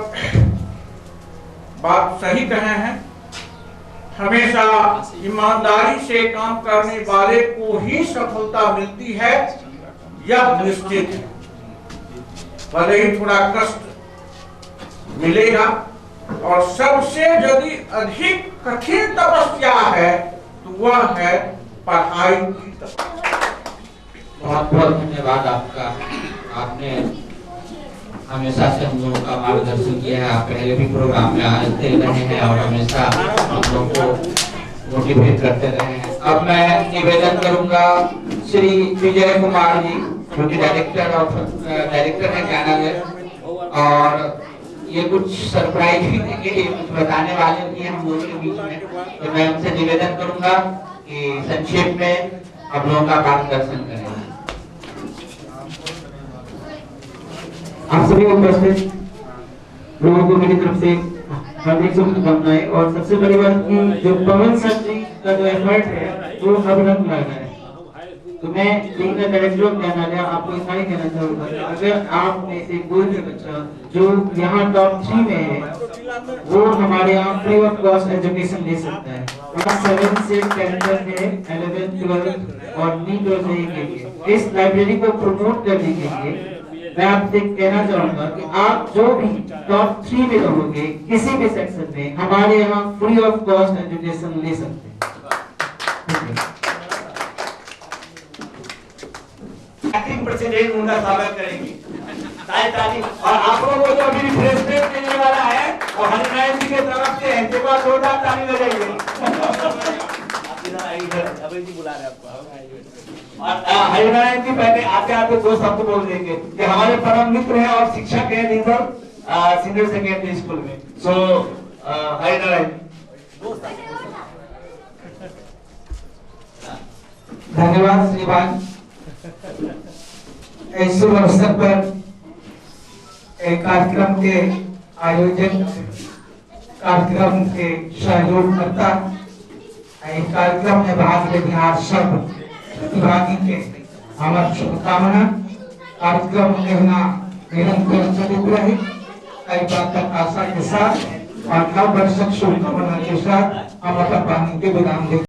बात सही कहे हैं। हमेशा ईमानदारी से काम करने वाले को ही सफलता मिलती है, यह निश्चित है। भले ही थोड़ा कष्ट मिलेगा और सबसे यदि अधिक कठिन तपस्या है तो वह है पढ़ाई की तपस्या। बहुत बहुत धन्यवाद आपका, आपने हमेशा से हम लोगों का मार्गदर्शन किया है। आप पहले भी प्रोग्राम में आते रहे हैं और हमेशा हम लोगों को मोटिवेट करते रहे हैं। अब मैं निवेदन करूंगा श्री विजय कुमार जी, जो कि डायरेक्टर है ज्ञानालय, और ये कुछ सरप्राइज भी देंगे, कुछ बताने वाले भी हैं हम लोगों के बीच में। तो मैं उनसे निवेदन करूंगा कि संक्षेप में हम लोगों का मार्गदर्शन करें। आप सभी उपस्थित लोगों को मेरी तरफ से हार्दिक शुभकामनाएं। और सबसे बड़ी बात कि जो पवन सर जी का जो एफर्ट है वो अभिनंदन लगा है। तो मैं देखना डायरेक्टर ऑफ ज्ञानालय आपको इतना ही कहना चाहूंगा कि अगर आप में से कोई भी बच्चा जो यहाँ टॉप 3 में है वो हमारे यहाँ फ्री ऑफ कॉस्ट एजुकेशन ले सकता है। वहाँ 7 से 10 तक है, 11, 12 और नीट और जेईई के लिए। इस लाइब्रेरी को प्रमोट करने के लिए मैं आपसे कहना चाहूंगा कि आप जो भी टॉप 3 में रहोगे किसी भी सेक्शन में, हमारे यहाँ फ्री ऑफ कॉस्ट एजुकेशन ले सकते हैं। प्रेसिडेंट उनका स्वागत करेंगे। और आप लोगों को जो अभी रिफ्रेशमेंट देने वाला है और हरिनारायण जी की तरफ से है, देखो जोरदार ताली बजाइए। अभी जी बुला रहे हैं आपको। और हरिनारायण जी पहले आते आते 2 शब्द बोल देंगे कि हमारे परम मित्र हैं और शिक्षक हैं रिजर्व सीनियर सेकेंडरी स्कूल में। सो हरिनारायण धन्यवाद श्रीमान। इस शुभ अवसर पर कार्यक्रम के आयोजन कार्यक्रम के सहयोगकर्ता कार्यक्रम में भाग लेनिहार सब प्रतिभागी के हमार शुभकामना कार्यक्रम में निरंतर चलित रहे कई बात आशा के साथ और नव वर्षक शुभकामना के साथ हम अपना पानी के विराम देते